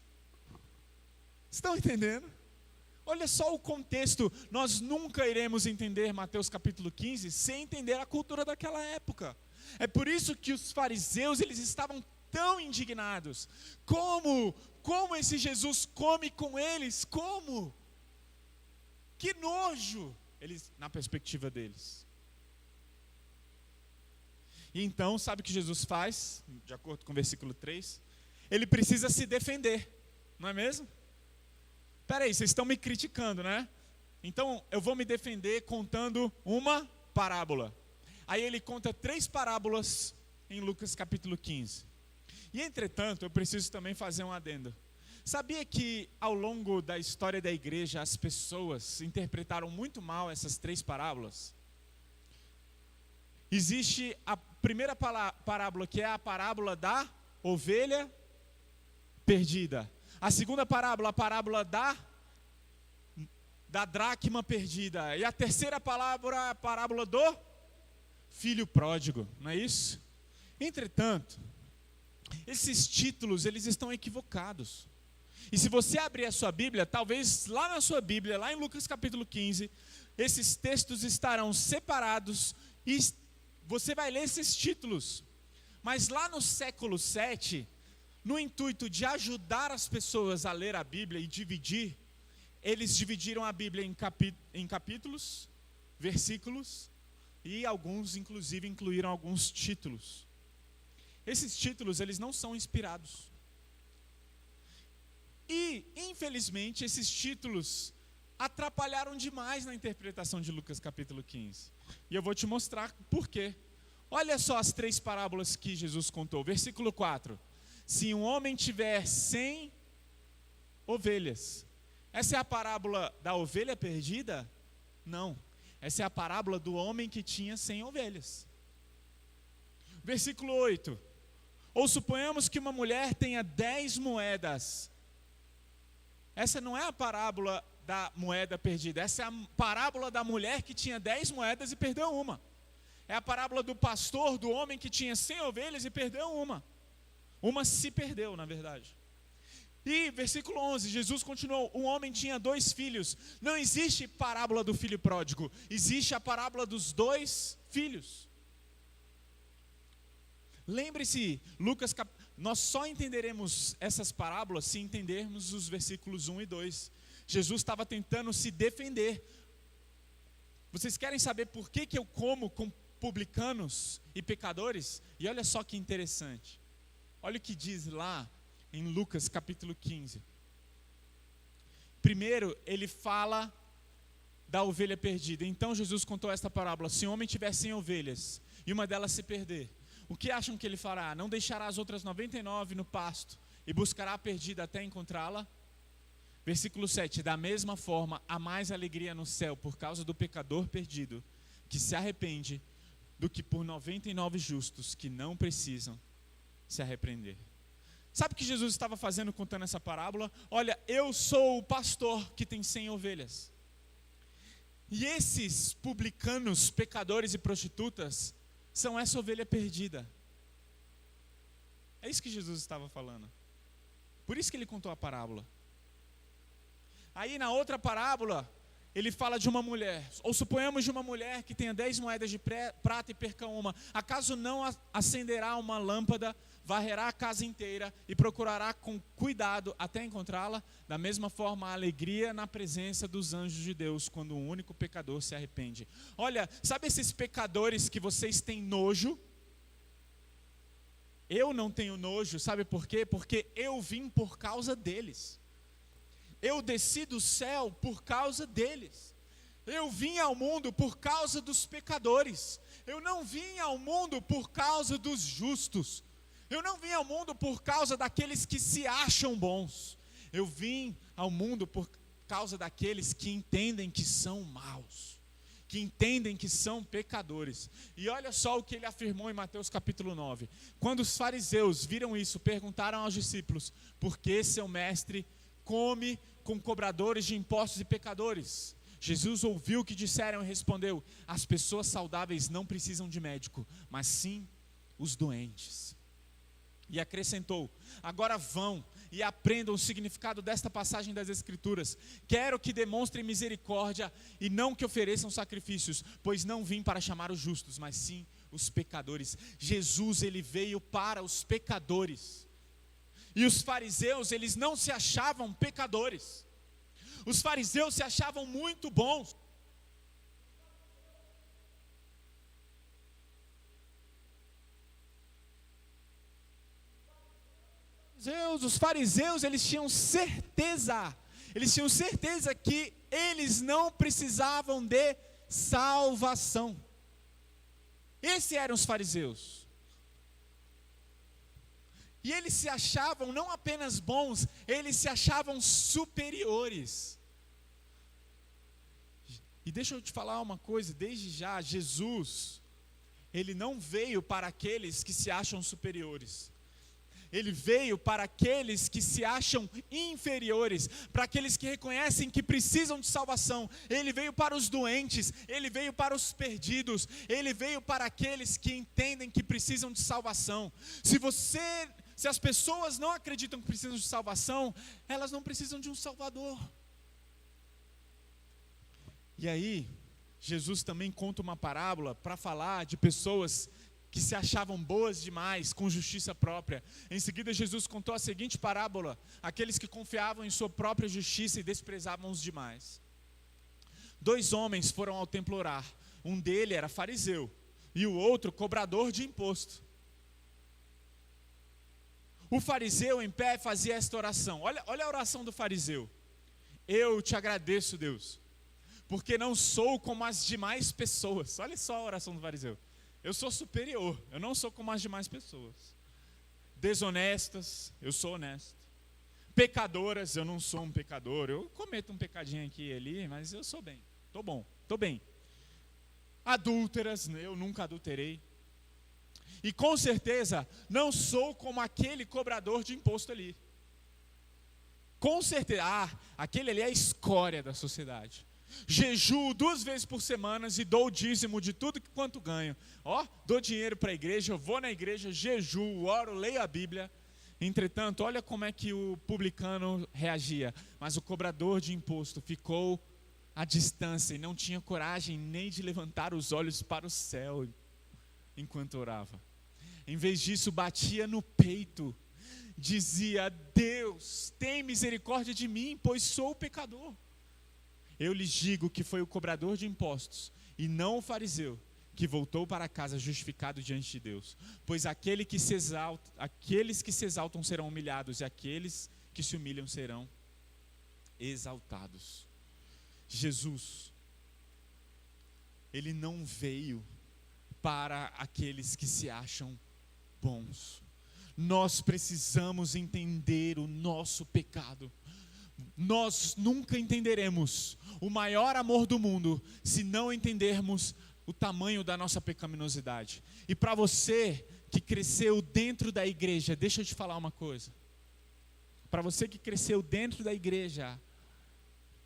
Estão entendendo? Olha só o contexto. Nós nunca iremos entender Mateus capítulo 15 sem entender a cultura daquela época. É por isso que os fariseus, eles estavam tão indignados. Como esse Jesus come com eles? Como? Que nojo! Eles, na perspectiva deles. E então, sabe o que Jesus faz? De acordo com o versículo 3. Ele precisa se defender, não é mesmo? Peraí, vocês estão me criticando, né? Então, eu vou me defender contando uma parábola. Aí ele conta 3 parábolas em Lucas capítulo 15. E entretanto, eu preciso também fazer um adendo. Sabia que ao longo da história da igreja, as pessoas interpretaram muito mal essas 3 parábolas? Existe a primeira parábola, que é a parábola da ovelha perdida. A segunda parábola, a parábola da dracma perdida. E a terceira parábola, a parábola do filho pródigo, não é isso? Entretanto, esses títulos, eles estão equivocados. E se você abrir a sua Bíblia, talvez lá na sua Bíblia, lá em Lucas capítulo 15, esses textos estarão separados e você vai ler esses títulos. Mas lá no século 7, no intuito de ajudar as pessoas a ler a Bíblia e dividir, eles dividiram a Bíblia em capítulos, versículos, e alguns inclusive incluíram alguns títulos. Esses títulos, eles não são inspirados. E, infelizmente, esses títulos atrapalharam demais na interpretação de Lucas capítulo 15. E eu vou te mostrar por quê. Olha só as 3 parábolas que Jesus contou. Versículo 4. Se um homem tiver 100 ovelhas. Essa é a parábola da ovelha perdida? Não. Essa é a parábola do homem que tinha 100 ovelhas. Versículo 8. Ou suponhamos que uma mulher tenha 10 moedas. Essa não é a parábola da moeda perdida. Essa é a parábola da mulher que tinha 10 moedas e perdeu uma. É a parábola do pastor, do homem que tinha 100 ovelhas e perdeu uma. Uma se perdeu, na verdade. E versículo 11, Jesus continuou, um homem tinha 2 filhos. Não existe parábola do filho pródigo, existe a parábola dos 2 filhos. Lembre-se, nós só entenderemos essas parábolas se entendermos os versículos 1 e 2. Jesus estava tentando se defender. Vocês querem saber por que eu como com publicanos e pecadores? E olha só que interessante. Olha o que diz lá em Lucas capítulo 15. Primeiro, ele fala da ovelha perdida. Então Jesus contou esta parábola: se um homem tiver 100 ovelhas e uma delas se perder, o que acham que ele fará? Não deixará as outras 99 no pasto e buscará a perdida até encontrá-la? Versículo 7, da mesma forma, há mais alegria no céu por causa do pecador perdido, que se arrepende, do que por 99 justos que não precisam se arrepender. Sabe o que Jesus estava fazendo contando essa parábola? Olha, eu sou o pastor que tem 100 ovelhas. E esses publicanos, pecadores e prostitutas são essa ovelha perdida. É isso que Jesus estava falando. Por isso que ele contou a parábola. Aí na outra parábola, ele fala de uma mulher. Ou suponhamos de uma mulher que tenha 10 moedas de prata e perca uma. Acaso não acenderá uma lâmpada, varrerá a casa inteira e procurará com cuidado até encontrá-la? Da mesma forma, a alegria na presença dos anjos de Deus quando um único pecador se arrepende. Olha, sabe esses pecadores que vocês têm nojo? Eu não tenho nojo, sabe por quê? Porque eu vim por causa deles. Eu desci do céu por causa deles. Eu vim ao mundo por causa dos pecadores. Eu não vim ao mundo por causa dos justos. Eu não vim ao mundo por causa daqueles que se acham bons. Eu vim ao mundo por causa daqueles que entendem que são maus, que entendem que são pecadores. E olha só o que ele afirmou em Mateus capítulo 9. Quando os fariseus viram isso, perguntaram aos discípulos: por que seu mestre come com cobradores de impostos e pecadores? Jesus ouviu o que disseram e respondeu: as pessoas saudáveis não precisam de médico, mas sim os doentes. E acrescentou: agora vão e aprendam o significado desta passagem das Escrituras. Quero que demonstrem misericórdia e não que ofereçam sacrifícios, pois não vim para chamar os justos, mas sim os pecadores. Jesus, ele veio para os pecadores. E os fariseus, eles não se achavam pecadores. Os fariseus se achavam muito bons. Os fariseus, eles tinham certeza que eles não precisavam de salvação. Esses eram os fariseus. E eles se achavam não apenas bons, eles se achavam superiores. E deixa eu te falar uma coisa, desde já, Jesus, ele não veio para aqueles que se acham superiores. Ele veio para aqueles que se acham inferiores, para aqueles que reconhecem que precisam de salvação. Ele veio para os doentes, ele veio para os perdidos, ele veio para aqueles que entendem que precisam de salvação. Se as pessoas não acreditam que precisam de salvação, elas não precisam de um Salvador. E aí, Jesus também conta uma parábola para falar de pessoas que se achavam boas demais, com justiça própria. Em seguida, Jesus contou a seguinte parábola: aqueles que confiavam em sua própria justiça e desprezavam os demais. 2 homens foram ao templo orar. Um deles era fariseu e o outro cobrador de imposto. O fariseu em pé fazia esta oração. Olha a oração do fariseu: eu te agradeço, Deus, porque não sou como as demais pessoas. Olha só a oração do fariseu. Eu sou superior, eu não sou como as demais pessoas. Desonestas, eu sou honesto. Pecadoras, eu não sou um pecador. Eu cometo um pecadinho aqui e ali, mas eu sou bem. Estou bom, estou bem. Adúlteras, eu nunca adulterei. E com certeza, não sou como aquele cobrador de imposto ali. Com certeza, aquele ali é a escória da sociedade. Jejuo 2 vezes por semana e dou o dízimo de tudo quanto ganho. Dou dinheiro para a igreja, eu vou na igreja, jejuo, oro, leio a Bíblia. Entretanto, olha como é que o publicano reagia. Mas o cobrador de imposto ficou à distância e não tinha coragem nem de levantar os olhos para o céu enquanto orava. Em vez disso, batia no peito dizia: Deus, tem misericórdia de mim, pois sou pecador. Eu lhes digo que foi o cobrador de impostos, e não o fariseu, que voltou para casa justificado diante de Deus. Pois aqueles que se exaltam serão humilhados, e aqueles que se humilham serão exaltados. Jesus, Ele não veio para aqueles que se acham bons. Nós precisamos entender o nosso pecado. Nós nunca entenderemos o maior amor do mundo se não entendermos o tamanho da nossa pecaminosidade. E para você que cresceu dentro da igreja, deixa eu te falar uma coisa. Para você que cresceu dentro da igreja,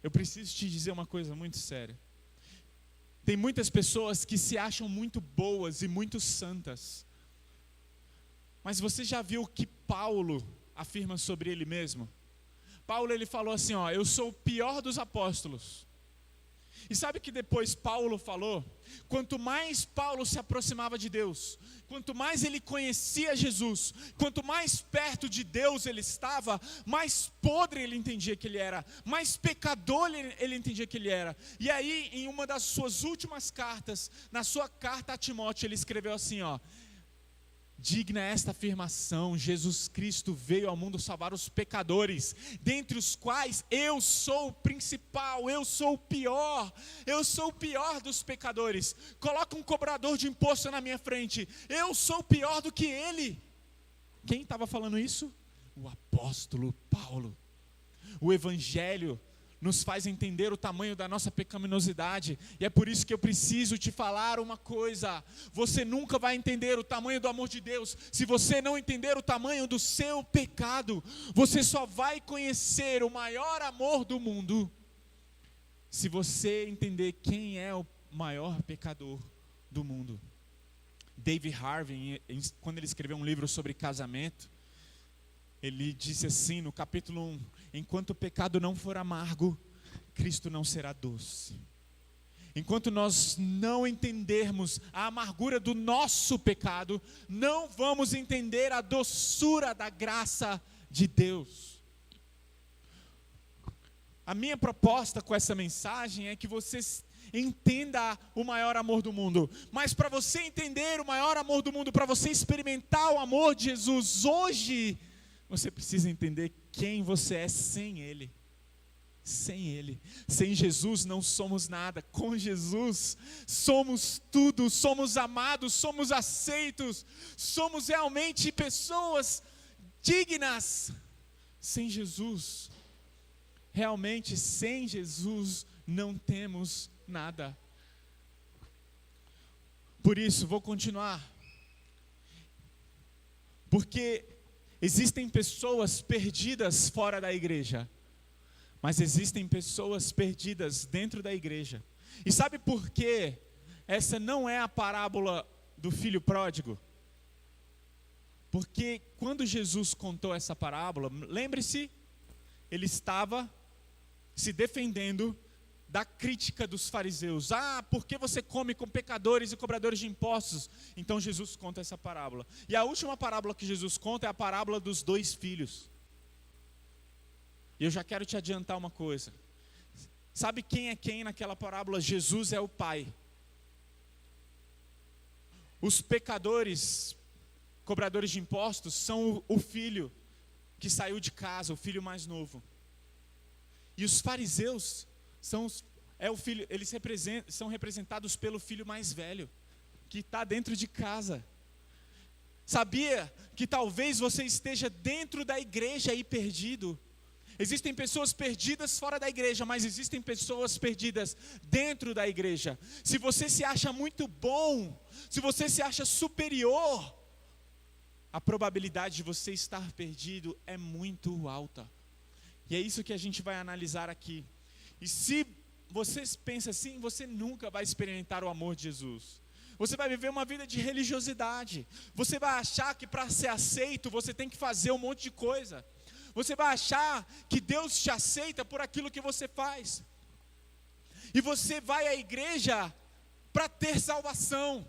eu preciso te dizer uma coisa muito séria. Tem muitas pessoas que se acham muito boas e muito santas. Mas você já viu o que Paulo afirma sobre ele mesmo? Paulo, ele falou assim, eu sou o pior dos apóstolos. E sabe que depois Paulo falou? Quanto mais Paulo se aproximava de Deus, quanto mais ele conhecia Jesus, quanto mais perto de Deus ele estava, mais podre ele entendia que ele era, mais pecador ele entendia que ele era. E aí, em uma das suas últimas cartas, na sua carta a Timóteo, ele escreveu assim, digna esta afirmação: Jesus Cristo veio ao mundo salvar os pecadores, dentre os quais eu sou o principal, eu sou o pior dos pecadores. Coloca um cobrador de imposto na minha frente, eu sou pior do que ele. Quem estava falando isso? O apóstolo Paulo. O evangelho nos faz entender o tamanho da nossa pecaminosidade, e é por isso que eu preciso te falar uma coisa: você nunca vai entender o tamanho do amor de Deus se você não entender o tamanho do seu pecado. Você só vai conhecer o maior amor do mundo se você entender quem é o maior pecador do mundo. David Harvey, quando ele escreveu um livro sobre casamento, ele disse assim no capítulo 1: enquanto o pecado não for amargo, Cristo não será doce. Enquanto nós não entendermos a amargura do nosso pecado, não vamos entender a doçura da graça de Deus. A minha proposta com essa mensagem é que você entenda o maior amor do mundo. Mas para você entender o maior amor do mundo, para você experimentar o amor de Jesus hoje, você precisa entender quem você é sem Ele. Sem Ele. Sem Jesus não somos nada. Com Jesus somos tudo. Somos amados, somos aceitos. Somos realmente pessoas dignas. Sem Jesus, realmente sem Jesus não temos nada. Por isso, vou continuar. Porque existem pessoas perdidas fora da igreja, mas existem pessoas perdidas dentro da igreja. E sabe por quê? Essa não é a parábola do filho pródigo. Porque quando Jesus contou essa parábola, lembre-se, ele estava se defendendo da crítica dos fariseus. Por que você come com pecadores e cobradores de impostos? Então Jesus conta essa parábola. E a última parábola que Jesus conta é a parábola dos 2 filhos. E eu já quero te adiantar uma coisa. Sabe quem é quem naquela parábola? Jesus é o pai. Os pecadores, cobradores de impostos, são o filho que saiu de casa, o filho mais novo. E os fariseus eles são representados pelo filho mais velho, que está dentro de casa. Sabia que talvez você esteja dentro da igreja aí perdido? Existem pessoas perdidas fora da igreja, mas existem pessoas perdidas dentro da igreja. Se você se acha muito bom, se você se acha superior, a probabilidade de você estar perdido é muito alta. E é isso que a gente vai analisar aqui. E se você pensa assim, você nunca vai experimentar o amor de Jesus. Você vai viver uma vida de religiosidade. Você vai achar que para ser aceito, você tem que fazer um monte de coisa. Você vai achar que Deus te aceita por aquilo que você faz. E você vai à igreja para ter salvação,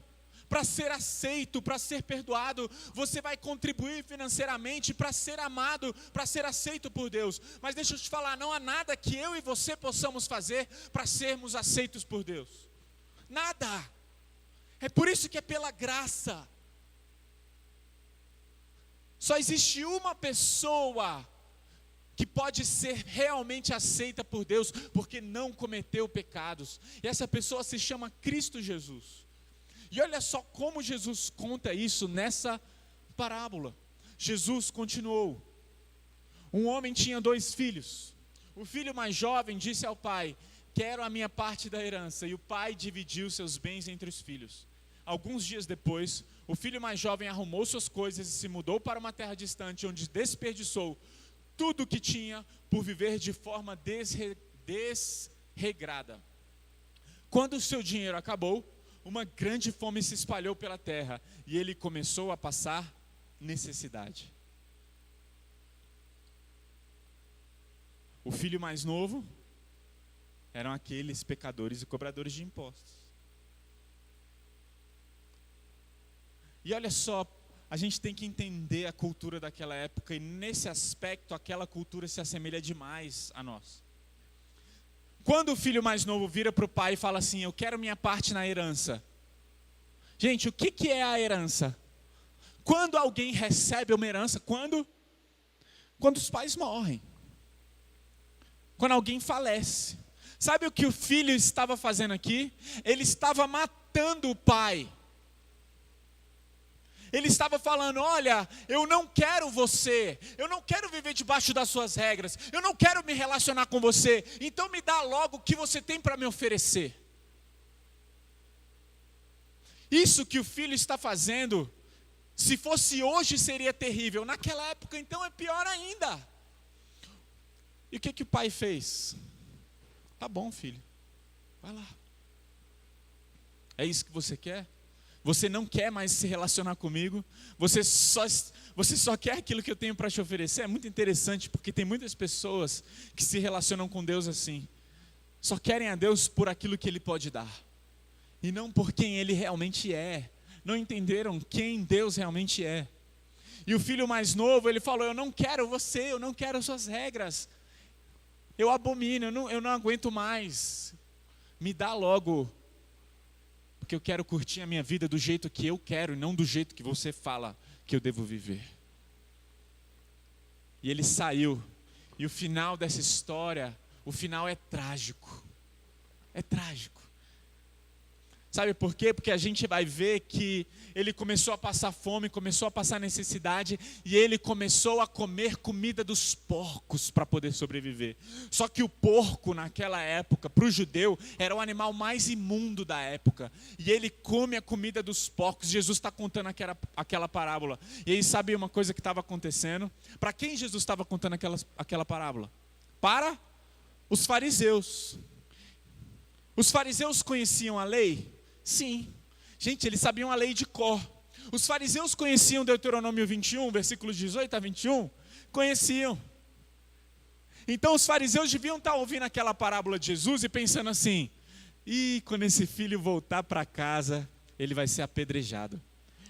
para ser aceito, para ser perdoado. Você vai contribuir financeiramente para ser amado, para ser aceito por Deus. Mas deixa eu te falar, não há nada que eu e você possamos fazer para sermos aceitos por Deus. Nada. É por isso que é pela graça. Só existe uma pessoa que pode ser realmente aceita por Deus, porque não cometeu pecados. E essa pessoa se chama Cristo Jesus. E olha só como Jesus conta isso nessa parábola. Jesus continuou. Um homem tinha 2 filhos. O filho mais jovem disse ao pai: quero a minha parte da herança. E o pai dividiu seus bens entre os filhos. Alguns dias depois, o filho mais jovem arrumou suas coisas e se mudou para uma terra distante, onde desperdiçou tudo o que tinha por viver de forma desregrada. Quando o seu dinheiro acabou, uma grande fome se espalhou pela terra e ele começou a passar necessidade. O filho mais novo eram aqueles pecadores e cobradores de impostos. E olha só, a gente tem que entender a cultura daquela época, e nesse aspecto aquela cultura se assemelha demais a nós. Quando o filho mais novo vira para o pai e fala assim: eu quero minha parte na herança. Gente, o que é a herança? Quando alguém recebe uma herança, quando os pais morrem. Quando alguém falece. Sabe o que o filho estava fazendo aqui? Ele estava matando o pai. Ele estava falando: olha, eu não quero você, eu não quero viver debaixo das suas regras, eu não quero me relacionar com você, então me dá logo o que você tem para me oferecer. Isso que o filho está fazendo, se fosse hoje seria terrível, naquela época então é pior ainda. E o que o pai fez? Tá bom, filho, vai lá. É isso que você quer? Você não quer mais se relacionar comigo? Você só quer aquilo que eu tenho para te oferecer? É muito interessante, porque tem muitas pessoas que se relacionam com Deus assim. Só querem a Deus por aquilo que Ele pode dar. E não por quem Ele realmente é. Não entenderam quem Deus realmente é. E o filho mais novo, ele falou: eu não quero você, eu não quero suas regras. Eu abomino, eu não aguento mais. Me dá logo. Porque eu quero curtir a minha vida do jeito que eu quero e não do jeito que você fala que eu devo viver. E ele saiu. E o final dessa história, o final é trágico. É trágico. Sabe por quê? Porque a gente vai ver que ele começou a passar fome, começou a passar necessidade, e ele começou a comer comida dos porcos para poder sobreviver. Só que o porco naquela época, para o judeu, era o animal mais imundo da época. E ele come a comida dos porcos. Jesus está contando aquela parábola. E aí sabe uma coisa que estava acontecendo? Para quem Jesus estava contando aquela parábola? Para os fariseus. Os fariseus conheciam a lei? Sim. Gente, eles sabiam a lei de cor. Os fariseus conheciam Deuteronômio 21, versículos 18 a 21? Conheciam. Então os fariseus deviam estar ouvindo aquela parábola de Jesus e pensando assim: quando esse filho voltar para casa, ele vai ser apedrejado.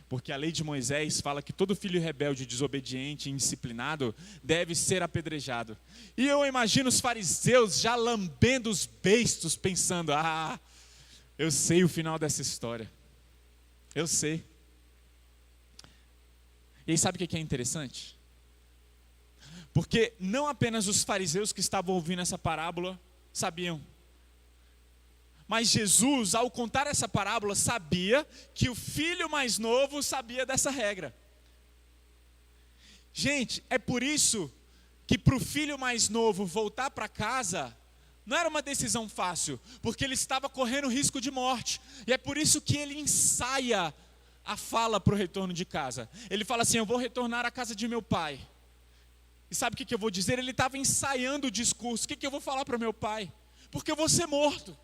Porque a lei de Moisés fala que todo filho rebelde, desobediente, indisciplinado deve ser apedrejado. E eu imagino os fariseus já lambendo os beiços, pensando: eu sei o final dessa história. Eu sei. E aí sabe o que é interessante? Porque não apenas os fariseus que estavam ouvindo essa parábola sabiam. Mas Jesus, ao contar essa parábola, sabia que o filho mais novo sabia dessa regra. Gente, é por isso que para o filho mais novo voltar para casa não era uma decisão fácil, porque ele estava correndo risco de morte. E é por isso que ele ensaia a fala para o retorno de casa. Ele fala assim: eu vou retornar à casa de meu pai. E sabe o que eu vou dizer? Ele estava ensaiando o discurso. O que eu vou falar para meu pai? Porque eu vou ser morto.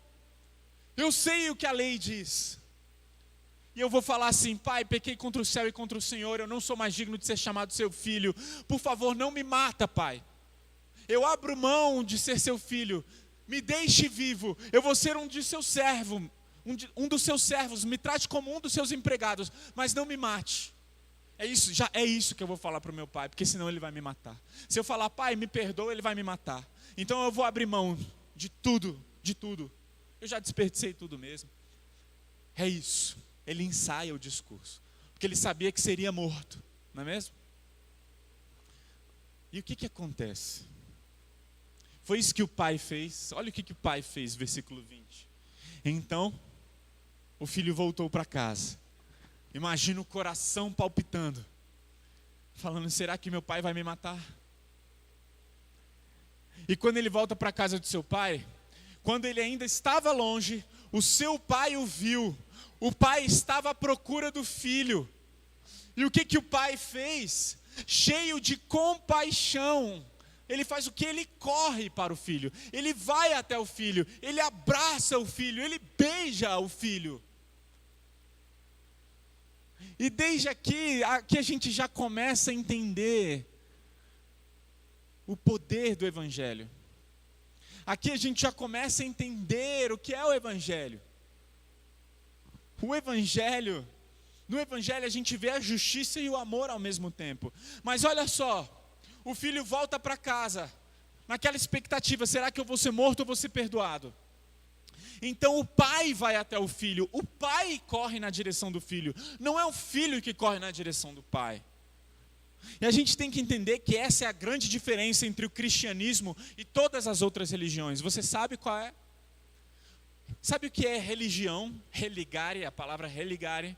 Eu sei o que a lei diz. E eu vou falar assim: pai, pequei contra o céu e contra o Senhor, eu não sou mais digno de ser chamado seu filho. Por favor, não me mata, pai. Eu abro mão de ser seu filho. Me deixe vivo, eu vou ser um de seus servos, um dos seus servos, me trate como um dos seus empregados, mas não me mate. É isso que eu vou falar para o meu pai, porque senão ele vai me matar. Se eu falar, pai, me perdoa, ele vai me matar. Então eu vou abrir mão de tudo. Eu já desperdicei tudo mesmo. É isso. Ele ensaia o discurso, porque ele sabia que seria morto, não é mesmo? E o que acontece? Foi isso que o pai fez. Olha o que o pai fez, versículo 20. Então, o filho voltou para casa. Imagina o coração palpitando, falando, será que meu pai vai me matar? E quando ele volta para a casa do seu pai, quando ele ainda estava longe, o seu pai o viu. O pai estava à procura do filho. E o que o pai fez? Cheio de compaixão, ele faz o que? Ele corre para o filho, ele vai até o filho, ele abraça o filho, ele beija o filho. E desde aqui a gente já começa a entender o poder do Evangelho. Aqui a gente já começa a entender o que é o Evangelho. No Evangelho a gente vê a justiça e o amor ao mesmo tempo. Mas olha só, o filho volta para casa, naquela expectativa, será que eu vou ser morto ou vou ser perdoado? Então o pai vai até o filho, o pai corre na direção do filho, não é o filho que corre na direção do pai. E a gente tem que entender que essa é a grande diferença entre o cristianismo e todas as outras religiões. Você sabe qual é? Sabe o que é religião? Religare, a palavra religare.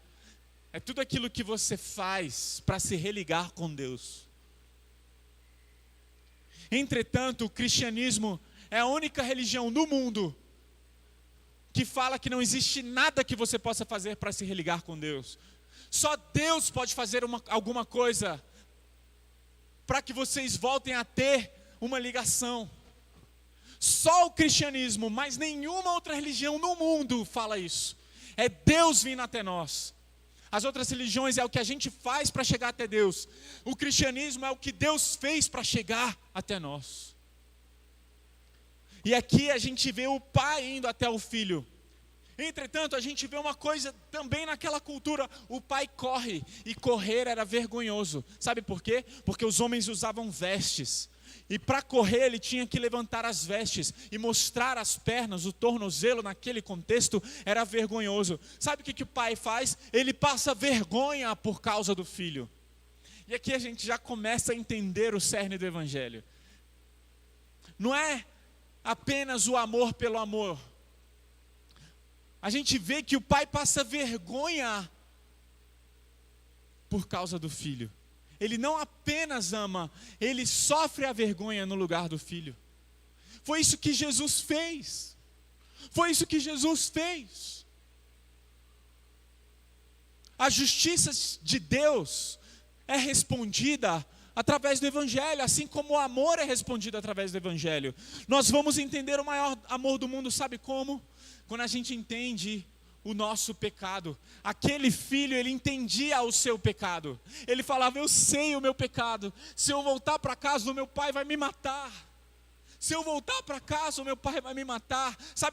É tudo aquilo que você faz para se religar com Deus. Entretanto, o cristianismo é a única religião no mundo que fala que não existe nada que você possa fazer para se religar com Deus. Só Deus pode fazer alguma coisa para que vocês voltem a ter uma ligação. Só o cristianismo, mas nenhuma outra religião no mundo fala isso. É Deus vindo até nós. As outras religiões é o que a gente faz para chegar até Deus. O cristianismo é o que Deus fez para chegar até nós. E aqui a gente vê o pai indo até o filho. Entretanto, a gente vê uma coisa também naquela cultura. O pai corre, e correr era vergonhoso. Sabe por quê? Porque os homens usavam vestes. E para correr ele tinha que levantar as vestes e mostrar as pernas, o tornozelo naquele contexto era vergonhoso. Sabe o que o pai faz? Ele passa vergonha por causa do filho. E aqui a gente já começa a entender o cerne do Evangelho. Não é apenas o amor pelo amor. A gente vê que o pai passa vergonha por causa do filho. Ele não apenas ama, ele sofre a vergonha no lugar do filho. Foi isso que Jesus fez. A justiça de Deus é respondida através do Evangelho, assim como o amor é respondido através do Evangelho. Nós vamos entender o maior amor do mundo, sabe como? Quando a gente entende o nosso pecado. Aquele filho, ele entendia o seu pecado. Ele falava, eu sei o meu pecado. Se eu voltar para casa, o meu pai vai me matar. Sabe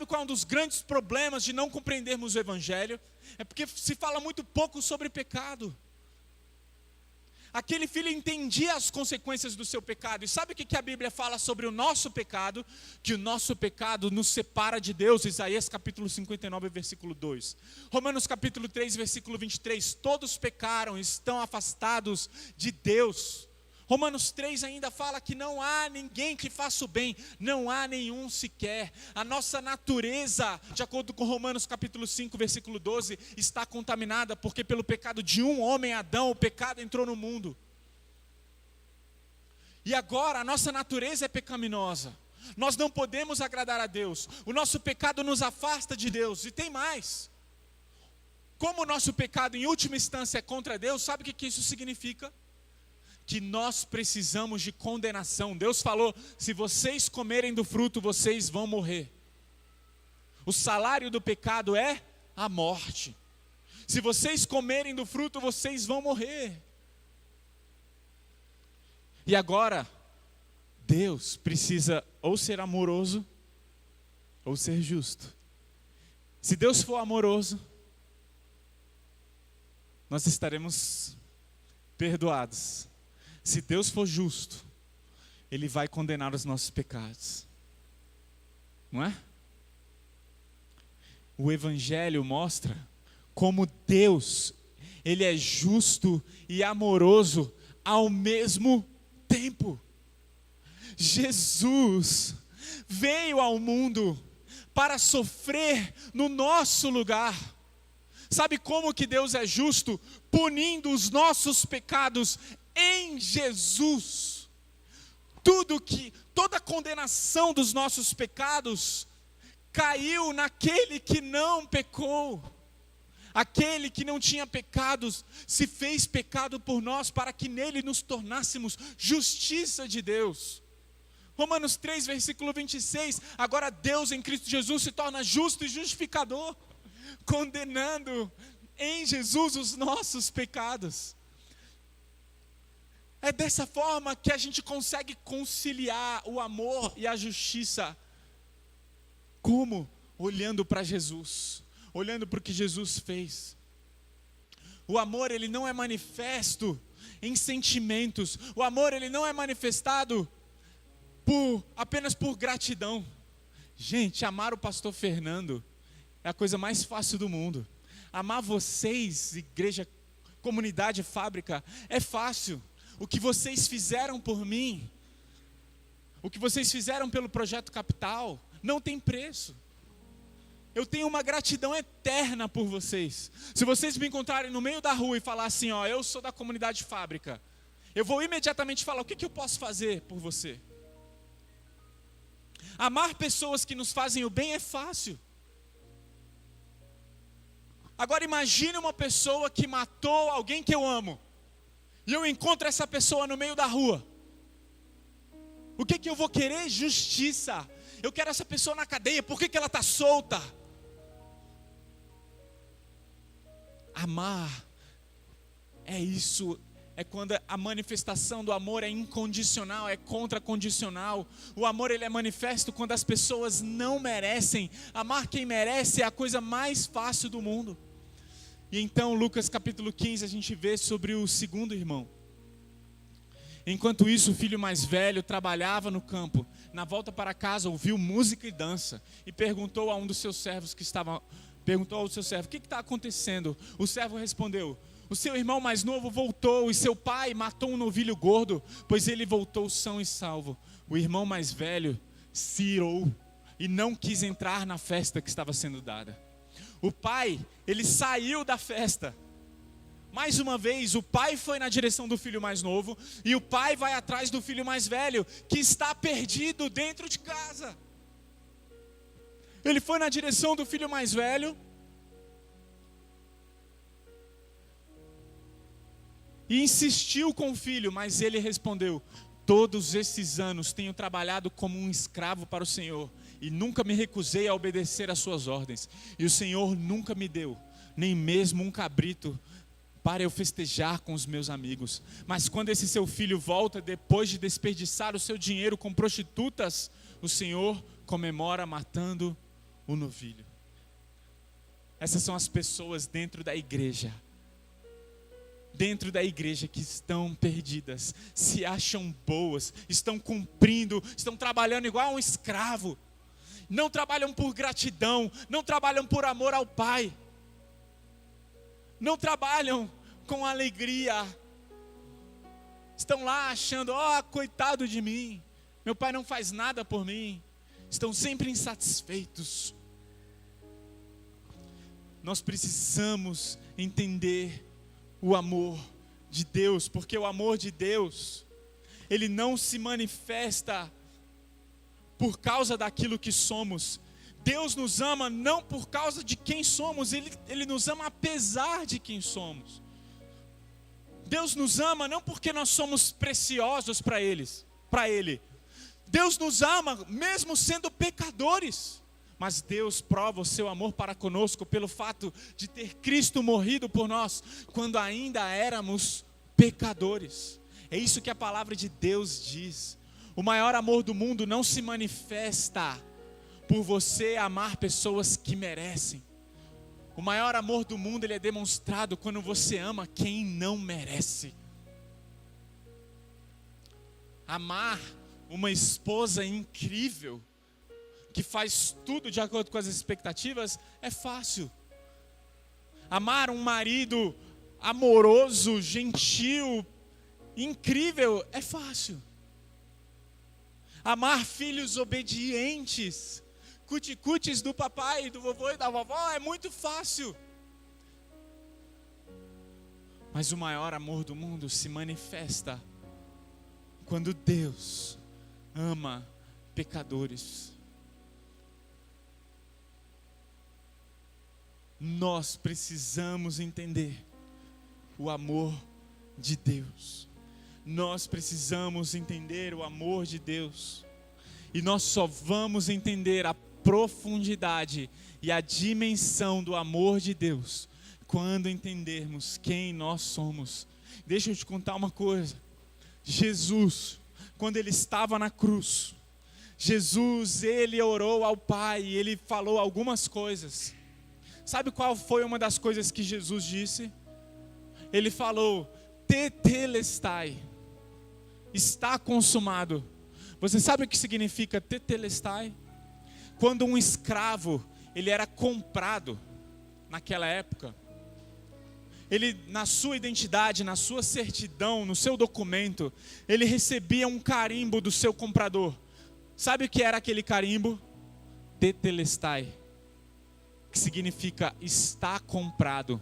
qual é um dos grandes problemas de não compreendermos o Evangelho? É porque se fala muito pouco sobre pecado. Aquele filho entendia as consequências do seu pecado. E sabe o que a Bíblia fala sobre o nosso pecado? Que o nosso pecado nos separa de Deus. Isaías capítulo 59, versículo 2. Romanos capítulo 3, versículo 23. Todos pecaram, estão afastados de Deus. Romanos 3 ainda fala que não há ninguém que faça o bem, não há nenhum sequer. A nossa natureza, de acordo com Romanos capítulo 5, versículo 12, está contaminada, porque pelo pecado de um homem, Adão, o pecado entrou no mundo. E agora a nossa natureza é pecaminosa. Nós não podemos agradar a Deus. O nosso pecado nos afasta de Deus. E tem mais. Como o nosso pecado em última instância é contra Deus, sabe o que isso significa? Que nós precisamos de condenação. Deus falou, se vocês comerem do fruto, vocês vão morrer. O salário do pecado é a morte. Se vocês comerem do fruto, vocês vão morrer. E agora, Deus precisa ou ser amoroso, ou ser justo. Se Deus for amoroso, nós estaremos perdoados. Se Deus for justo, Ele vai condenar os nossos pecados. Não é? O Evangelho mostra como Deus, Ele é justo e amoroso ao mesmo tempo. Jesus veio ao mundo para sofrer no nosso lugar. Sabe como que Deus é justo? Punindo os nossos pecados em Jesus. Toda a condenação dos nossos pecados caiu naquele que não pecou. Aquele que não tinha pecados se fez pecado por nós para que nele nos tornássemos justiça de Deus. Romanos 3, versículo 26, agora Deus em Cristo Jesus se torna justo e justificador, condenando em Jesus os nossos pecados. É dessa forma que a gente consegue conciliar o amor e a justiça. Como? Olhando para Jesus, olhando para o que Jesus fez. O amor, ele não é manifesto em sentimentos. O amor, ele não é manifestado apenas por gratidão. Gente, amar o pastor Fernando é a coisa mais fácil do mundo. Amar vocês, igreja, comunidade, fábrica, é fácil. O que vocês fizeram por mim, o que vocês fizeram pelo Projeto Capital, não tem preço. Eu tenho uma gratidão eterna por vocês. Se vocês me encontrarem no meio da rua e falar assim, ó, eu sou da comunidade fábrica, eu vou imediatamente falar, o que eu posso fazer por você? Amar pessoas que nos fazem o bem é fácil. Agora imagine uma pessoa que matou alguém que eu amo, e eu encontro essa pessoa no meio da rua. O que eu vou querer? Justiça. Eu quero essa pessoa na cadeia, por que ela está solta? Amar é isso, é quando a manifestação do amor é incondicional, é contracondicional. O amor, ele é manifesto quando as pessoas não merecem. Amar quem merece é a coisa mais fácil do mundo. E então, Lucas capítulo 15, a gente vê sobre o segundo irmão. Enquanto isso, o filho mais velho trabalhava no campo. Na volta para casa, ouviu música e dança. E perguntou a um dos seus servos perguntou ao seu servo, o que está acontecendo? O servo respondeu, o seu irmão mais novo voltou e seu pai matou um novilho gordo, pois ele voltou são e salvo. O irmão mais velho se irou e não quis entrar na festa que estava sendo dada. O pai, ele saiu da festa. Mais uma vez, o pai foi na direção do filho mais novo e o pai vai atrás do filho mais velho, que está perdido dentro de casa. Ele foi na direção do filho mais velho e insistiu com o filho, mas ele respondeu, todos esses anos tenho trabalhado como um escravo para o Senhor e nunca me recusei a obedecer às suas ordens. E o Senhor nunca me deu, nem mesmo um cabrito para eu festejar com os meus amigos. Mas quando esse seu filho volta, depois de desperdiçar o seu dinheiro com prostitutas, o Senhor comemora matando o novilho. Essas são as pessoas dentro da igreja. Dentro da igreja que estão perdidas, se acham boas, estão cumprindo, estão trabalhando igual um escravo. Não trabalham por gratidão, não trabalham por amor ao Pai. Não trabalham com alegria. Estão lá achando, coitado de mim, meu pai não faz nada por mim. Estão sempre insatisfeitos. Nós precisamos entender o amor de Deus, porque o amor de Deus, ele não se manifesta por causa daquilo que somos. Deus nos ama não por causa de quem somos, Ele nos ama apesar de quem somos. Deus nos ama não porque nós somos preciosos para Ele. Deus nos ama mesmo sendo pecadores. Mas Deus prova o seu amor para conosco pelo fato de ter Cristo morrido por nós quando ainda éramos pecadores. É isso que a palavra de Deus diz. O maior amor do mundo não se manifesta por você amar pessoas que merecem. O maior amor do mundo, ele é demonstrado quando você ama quem não merece. Amar uma esposa incrível, que faz tudo de acordo com as expectativas, é fácil. Amar um marido amoroso, gentil, incrível, é fácil. Amar filhos obedientes, cuticutes do papai, do vovô e da vovó, é muito fácil. Mas o maior amor do mundo se manifesta quando Deus ama pecadores. Nós precisamos entender o amor de Deus. Nós precisamos entender o amor de Deus. E nós só vamos entender a profundidade e a dimensão do amor de Deus quando entendermos quem nós somos. Deixa eu te contar uma coisa. Jesus, quando ele estava na cruz, Jesus, ele orou ao Pai e ele falou algumas coisas. Sabe qual foi uma das coisas que Jesus disse? Ele falou: tetelestai, está consumado. Você sabe o que significa tetelestai? Quando um escravo, ele era comprado naquela época, ele, na sua identidade, na sua certidão, no seu documento, ele recebia um carimbo do seu comprador. Sabe o que era aquele carimbo? Tetelestai, que significa está comprado.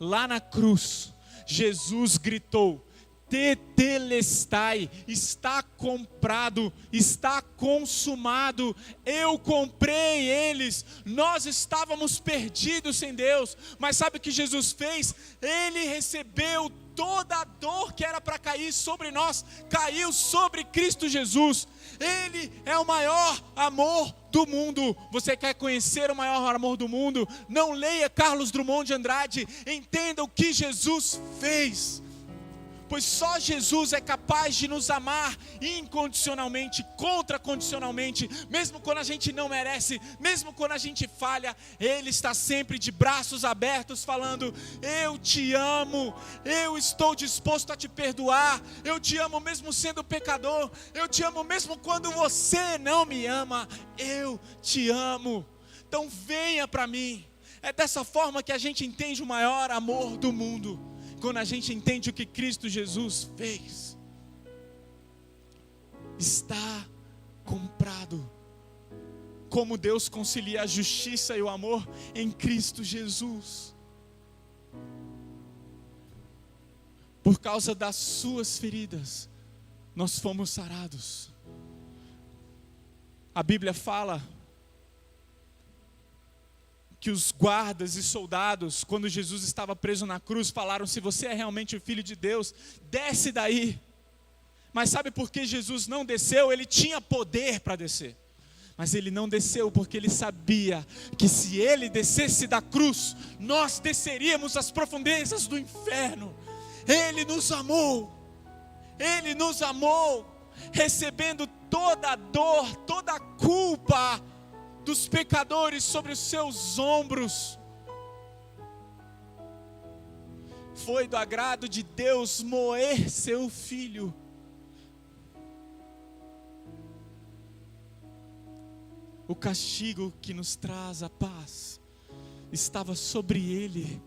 Lá na cruz, Jesus gritou: tetelestai, está comprado, está consumado, eu comprei eles. Nós estávamos perdidos sem Deus, mas sabe o que Jesus fez? Ele recebeu toda a dor que era para cair sobre nós, caiu sobre Cristo Jesus. Ele é o maior amor do mundo. Você quer conhecer o maior amor do mundo? Não leia Carlos Drummond de Andrade, entenda o que Jesus fez. Pois só Jesus é capaz de nos amar incondicionalmente, contracondicionalmente, mesmo quando a gente não merece, mesmo quando a gente falha. Ele está sempre de braços abertos falando: eu te amo, eu estou disposto a te perdoar, eu te amo mesmo sendo pecador, eu te amo mesmo quando você não me ama, eu te amo. Então venha para mim. É dessa forma que a gente entende o maior amor do mundo. Quando a gente entende o que Cristo Jesus fez. Está comprado. Como Deus concilia a justiça e o amor em Cristo Jesus. Por causa das suas feridas, nós fomos sarados. A Bíblia fala que os guardas e soldados, quando Jesus estava preso na cruz, falaram: se você é realmente o Filho de Deus, desce daí. Mas sabe por que Jesus não desceu? Ele tinha poder para descer, mas ele não desceu porque ele sabia que se ele descesse da cruz, nós desceríamos às profundezas do inferno. Ele nos amou, recebendo toda a dor, toda a culpa dos pecadores sobre os seus ombros. Foi do agrado de Deus moer seu filho. O castigo que nos traz a paz estava sobre ele.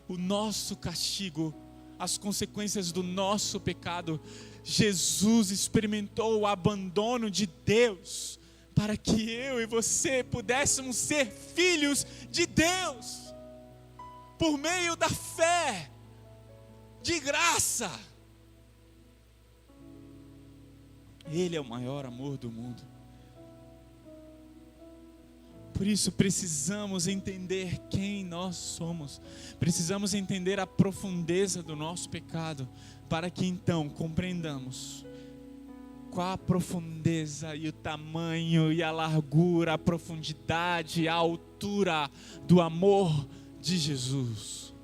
O nosso castigo, as consequências do nosso pecado. Jesus experimentou o abandono de Deus para que eu e você pudéssemos ser filhos de Deus, por meio da fé, de graça. Ele é o maior amor do mundo. Por isso precisamos entender quem nós somos, precisamos entender a profundeza do nosso pecado, para que então compreendamos qual a profundeza e o tamanho e a largura, a profundidade, a altura do amor de Jesus.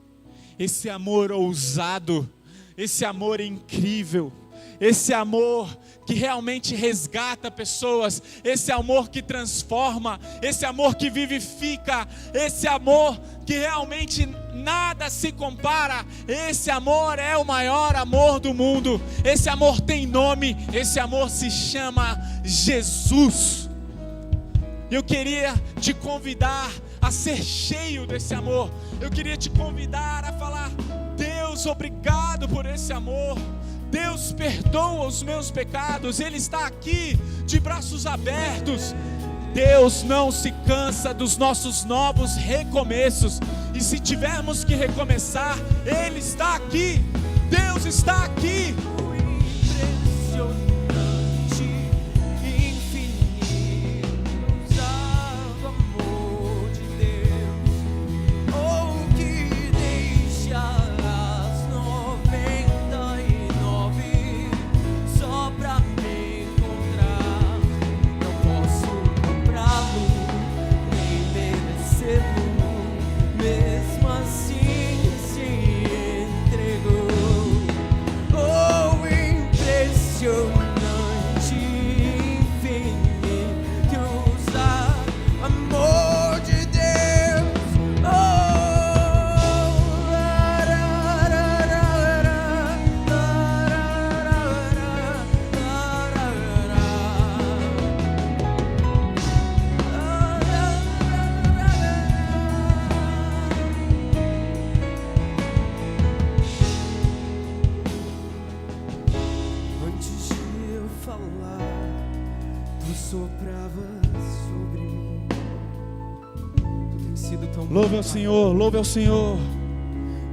Esse amor ousado, esse amor incrível, esse amor que realmente resgata pessoas, esse amor que transforma, esse amor que vivifica, esse amor que realmente nada se compara. Esse amor é o maior amor do mundo. Esse amor tem nome, esse amor se chama Jesus. Eu queria te convidar a ser cheio desse amor. Eu queria te convidar a falar: Deus, obrigado por esse amor. Deus, perdoa os meus pecados. Ele está aqui de braços abertos. Deus não se cansa dos nossos novos recomeços. E se tivermos que recomeçar, Ele está aqui. Deus está aqui. Mesmo assim se entregou. Louve ao Senhor, louve ao Senhor.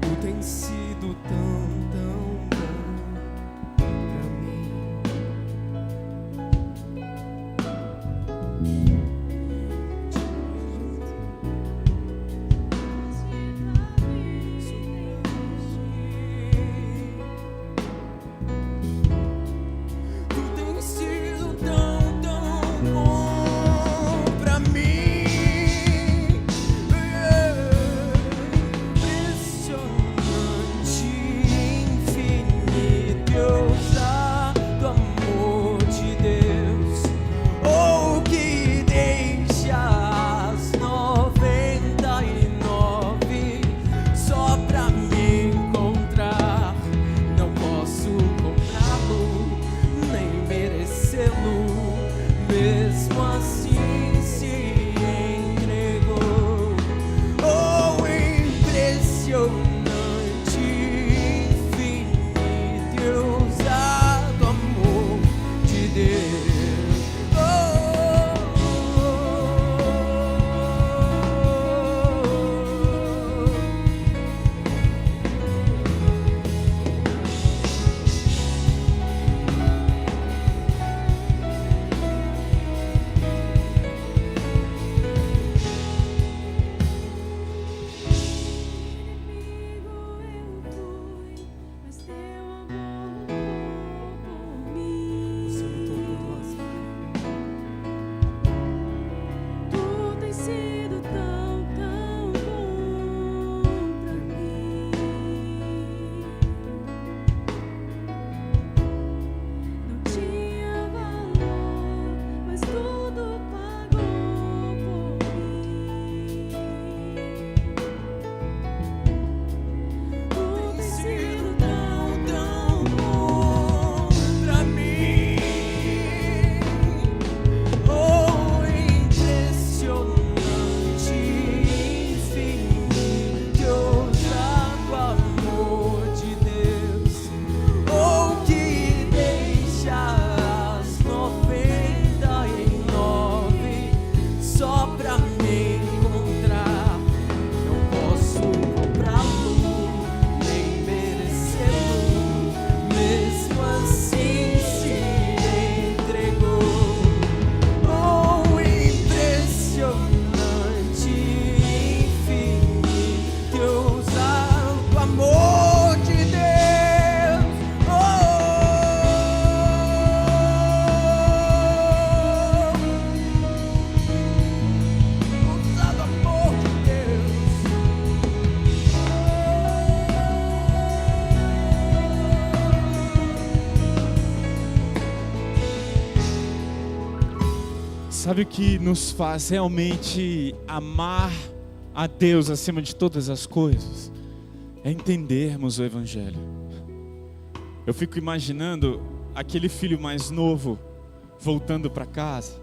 Tu tens sido tão bom pra mim. Tu tens sido tão bom pra mim. Impressionante, Sabe o que nos faz realmente amar a Deus acima de todas as coisas? É entendermos o Evangelho. Eu fico imaginando aquele filho mais novo voltando para casa,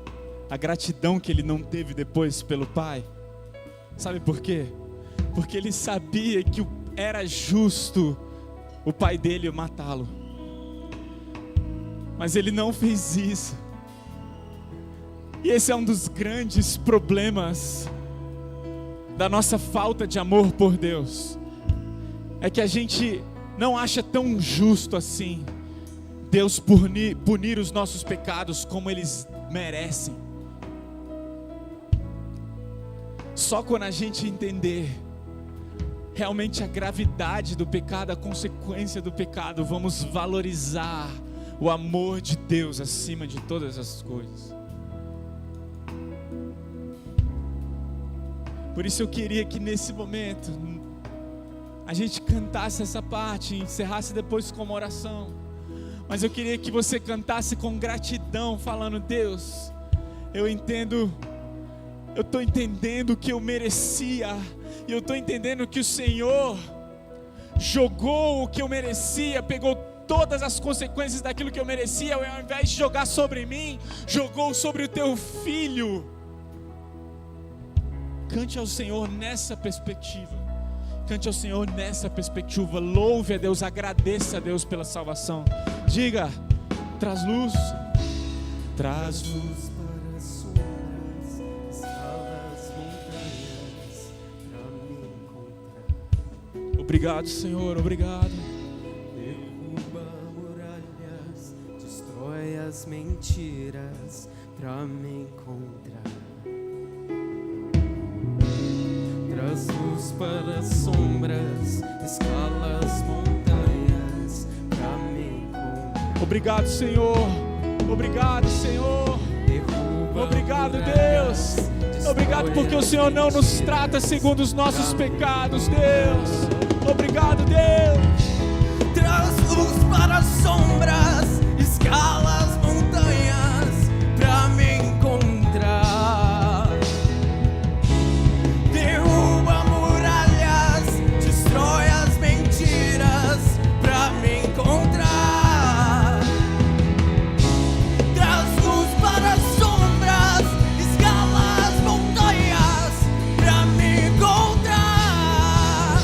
a gratidão que ele não teve depois pelo pai. Sabe por quê? Porque ele sabia que era justo o pai dele matá-lo, mas ele não fez isso. E esse é um dos grandes problemas da nossa falta de amor por Deus, é que a gente não acha tão justo assim Deus punir os nossos pecados como eles merecem. Só quando a gente entender realmente a gravidade do pecado, a consequência do pecado, vamos valorizar o amor de Deus acima de todas as coisas. Por isso eu queria que nesse momento a gente cantasse essa parte e encerrasse depois com uma oração. Mas eu queria que você cantasse com gratidão, falando: Deus, eu estou entendendo que eu merecia, e eu estou entendendo que o Senhor jogou o que eu merecia, pegou todas as consequências daquilo que eu merecia, ao invés de jogar sobre mim, jogou sobre o teu filho. Cante ao Senhor nessa perspectiva. Cante ao Senhor nessa perspectiva. Louve a Deus, agradeça a Deus pela salvação. Diga: traz luz. Traz luz para as sombras, escala as montanhas pra me encontrar. Obrigado, Senhor, obrigado. Derruba muralhas, destrói as mentiras pra me encontrar. Traz luz para as sombras, escala as montanhas pra me encontrar. Obrigado, Senhor. Obrigado, Senhor. Derruba Obrigado, muralhas, Deus. destrói Obrigado porque o as Senhor não nos mentiras trata segundo os nossos pra me pecados, Deus. Obrigado, Deus. Traz luz para as sombras, escala as montanhas pra me encontrar. Derruba muralhas, destrói as mentiras pra me encontrar. Traz luz para as sombras, escala as montanhas pra me encontrar.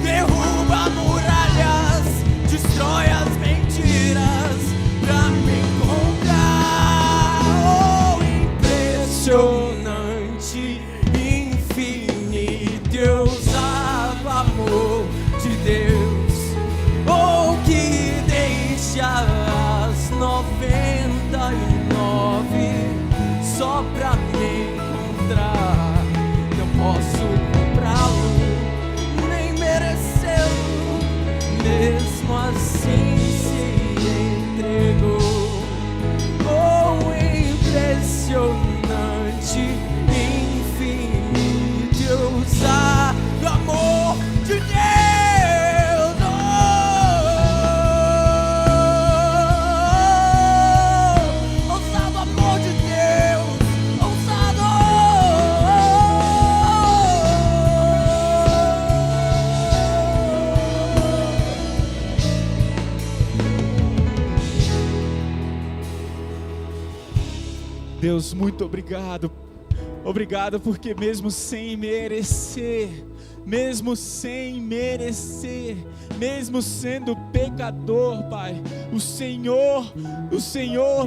Derruba muralhas, destrói as mentiras pra me encontrar. Oh, impressionante, infinito e ousado amor de Deus. Oh, que deixa as 99 só pra me encontrar. Não posso comprá-lo, nem merecê-lo, mesmo assim se entregou. Oh, impressionante, infinito e ousado amor de Deus. Oh, ousado amor de Deus, ousado. Deus, muito obrigado. Obrigado porque mesmo sem merecer, mesmo sendo pecador, Pai, o Senhor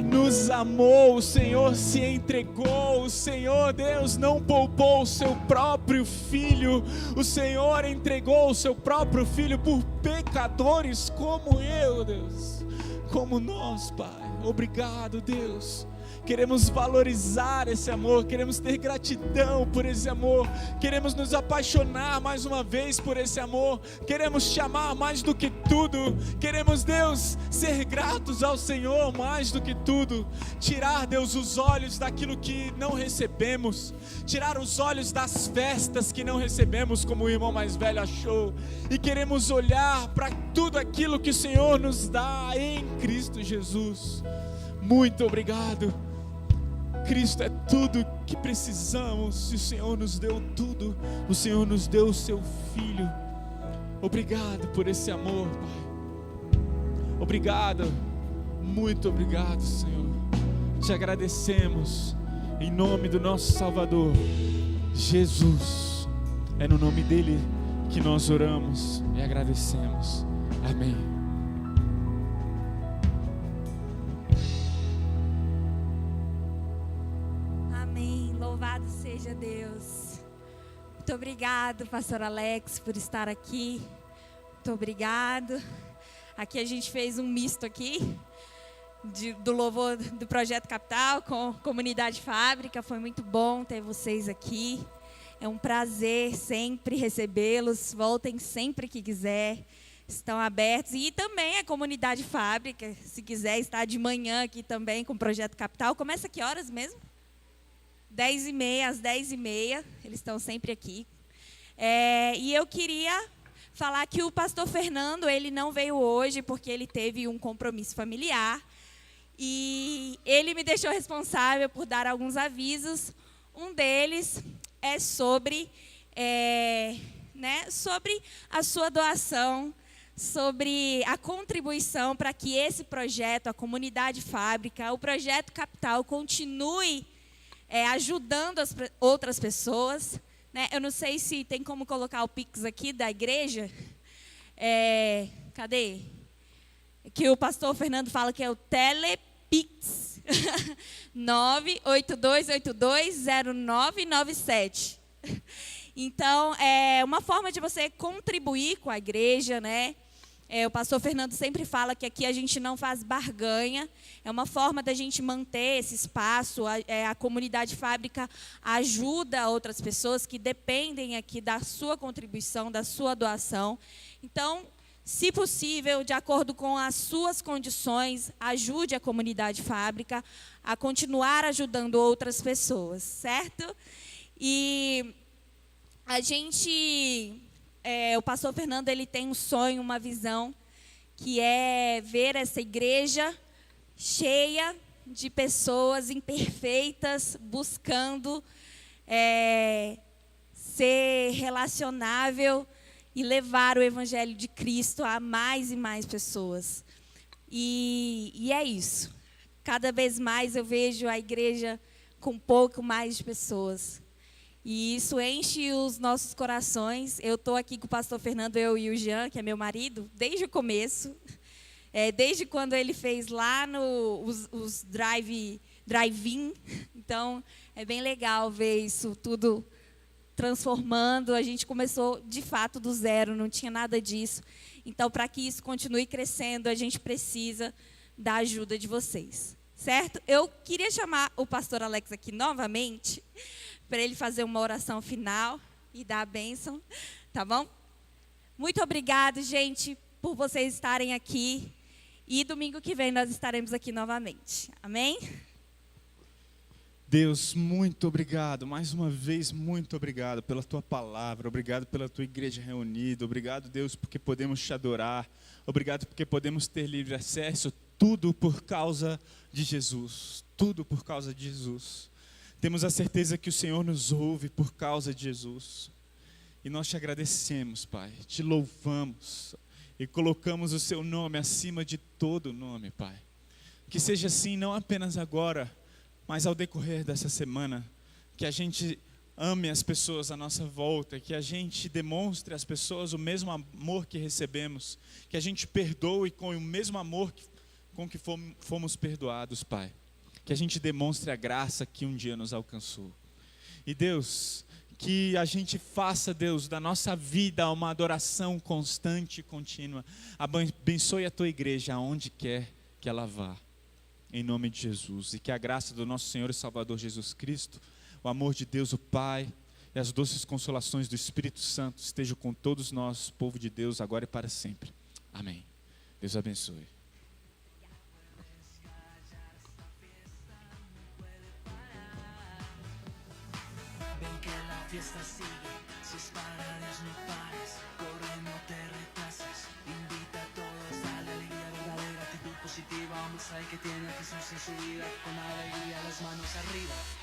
nos amou, o Senhor se entregou, o Senhor, Deus, não poupou o seu próprio Filho, o Senhor entregou o seu próprio Filho por pecadores como eu, Deus, como nós, Pai. Obrigado, Deus. Queremos valorizar esse amor, queremos ter gratidão por esse amor, queremos nos apaixonar mais uma vez por esse amor, queremos te amar mais do que tudo, queremos, Deus, ser gratos ao Senhor mais do que tudo, tirar, Deus, os olhos daquilo que não recebemos, tirar os olhos das festas que não recebemos, como o irmão mais velho achou, e queremos olhar para tudo aquilo que o Senhor nos dá em Cristo Jesus. Muito obrigado. Cristo é tudo que precisamos. E o Senhor nos deu tudo. O Senhor nos deu o seu Filho. Obrigado por esse amor, Pai. Obrigado, muito obrigado, Senhor. Te agradecemos em nome do nosso Salvador, Jesus. É no nome dele que nós oramos e agradecemos. Amém. Amém. Louvado seja Deus. Muito obrigado, pastor Alex, por estar aqui. Muito obrigado. Aqui a gente fez um misto aqui do louvor do Projeto Capital com Comunidade Fábrica. Foi muito bom ter vocês aqui. É um prazer sempre recebê-los. Voltem sempre que quiser. Estão abertos. E também a Comunidade Fábrica, se quiser estar de manhã aqui também com o Projeto Capital. Começa que horas mesmo? 10h30, às 10h30. Eles estão sempre aqui. E eu queria falar que o pastor Fernando, ele não veio hoje porque ele teve um compromisso familiar. E ele me deixou responsável por dar alguns avisos. Um deles é sobre a sua doação, sobre a contribuição para que esse projeto, a Comunidade Fábrica, o Projeto Capital, continue ajudando as outras pessoas. Né? Eu não sei se tem como colocar o Pix aqui da igreja. Cadê? Que o pastor Fernando fala que é o Telepix. 982820997. Então, é uma forma de você contribuir com a igreja, né? O pastor Fernando sempre fala que aqui a gente não faz barganha. É uma forma da gente manter esse espaço. A Comunidade Fábrica ajuda outras pessoas que dependem aqui da sua contribuição, da sua doação. Então, se possível, de acordo com as suas condições, ajude a Comunidade Fábrica a continuar ajudando outras pessoas, certo? E a gente... o pastor Fernando, ele tem um sonho, uma visão, que é ver essa igreja cheia de pessoas imperfeitas, buscando ser relacionável e levar o Evangelho de Cristo a mais e mais pessoas. E é isso. Cada vez mais eu vejo a igreja com um pouco mais de pessoas. E isso enche os nossos corações. Eu estou aqui com o pastor Fernando, eu e o Jean, que é meu marido, desde o começo. Desde quando ele fez lá os drive-in. Então, é bem legal ver isso tudo transformando. A gente começou, de fato, do zero, não tinha nada disso. Então, para que isso continue crescendo, a gente precisa da ajuda de vocês. Certo? Eu queria chamar o pastor Alex aqui novamente, para ele fazer uma oração final e dar a bênção, tá bom? Muito obrigado, gente, por vocês estarem aqui. E domingo que vem nós estaremos aqui novamente. Amém? Deus, muito obrigado, mais uma vez, muito obrigado pela tua palavra, obrigado pela tua igreja reunida, obrigado, Deus, porque podemos te adorar, obrigado porque podemos ter livre acesso, tudo por causa de Jesus, tudo por causa de Jesus. Temos a certeza que o Senhor nos ouve por causa de Jesus. E nós te agradecemos, Pai, te louvamos e colocamos o seu nome acima de todo nome, Pai. Que seja assim não apenas agora, mas ao decorrer dessa semana, que a gente ame as pessoas à nossa volta, que a gente demonstre às pessoas o mesmo amor que recebemos, que a gente perdoe com o mesmo amor com que fomos perdoados, Pai. Que a gente demonstre a graça que um dia nos alcançou. E Deus, que a gente faça, Deus, da nossa vida uma adoração constante e contínua. Abençoe a tua igreja aonde quer que ela vá. Em nome de Jesus. E que a graça do nosso Senhor e Salvador Jesus Cristo, o amor de Deus o Pai e as doces consolações do Espírito Santo estejam com todos nós, povo de Deus, agora e para sempre. Amém. Deus abençoe. Fiesta sigue, si es para Dios no pares, corre no te retrases, invita a todos, dale alegría verdadera, actitud positiva. positiva, hombre sabe que tiene a Jesús en su vida, con alegría las manos arriba.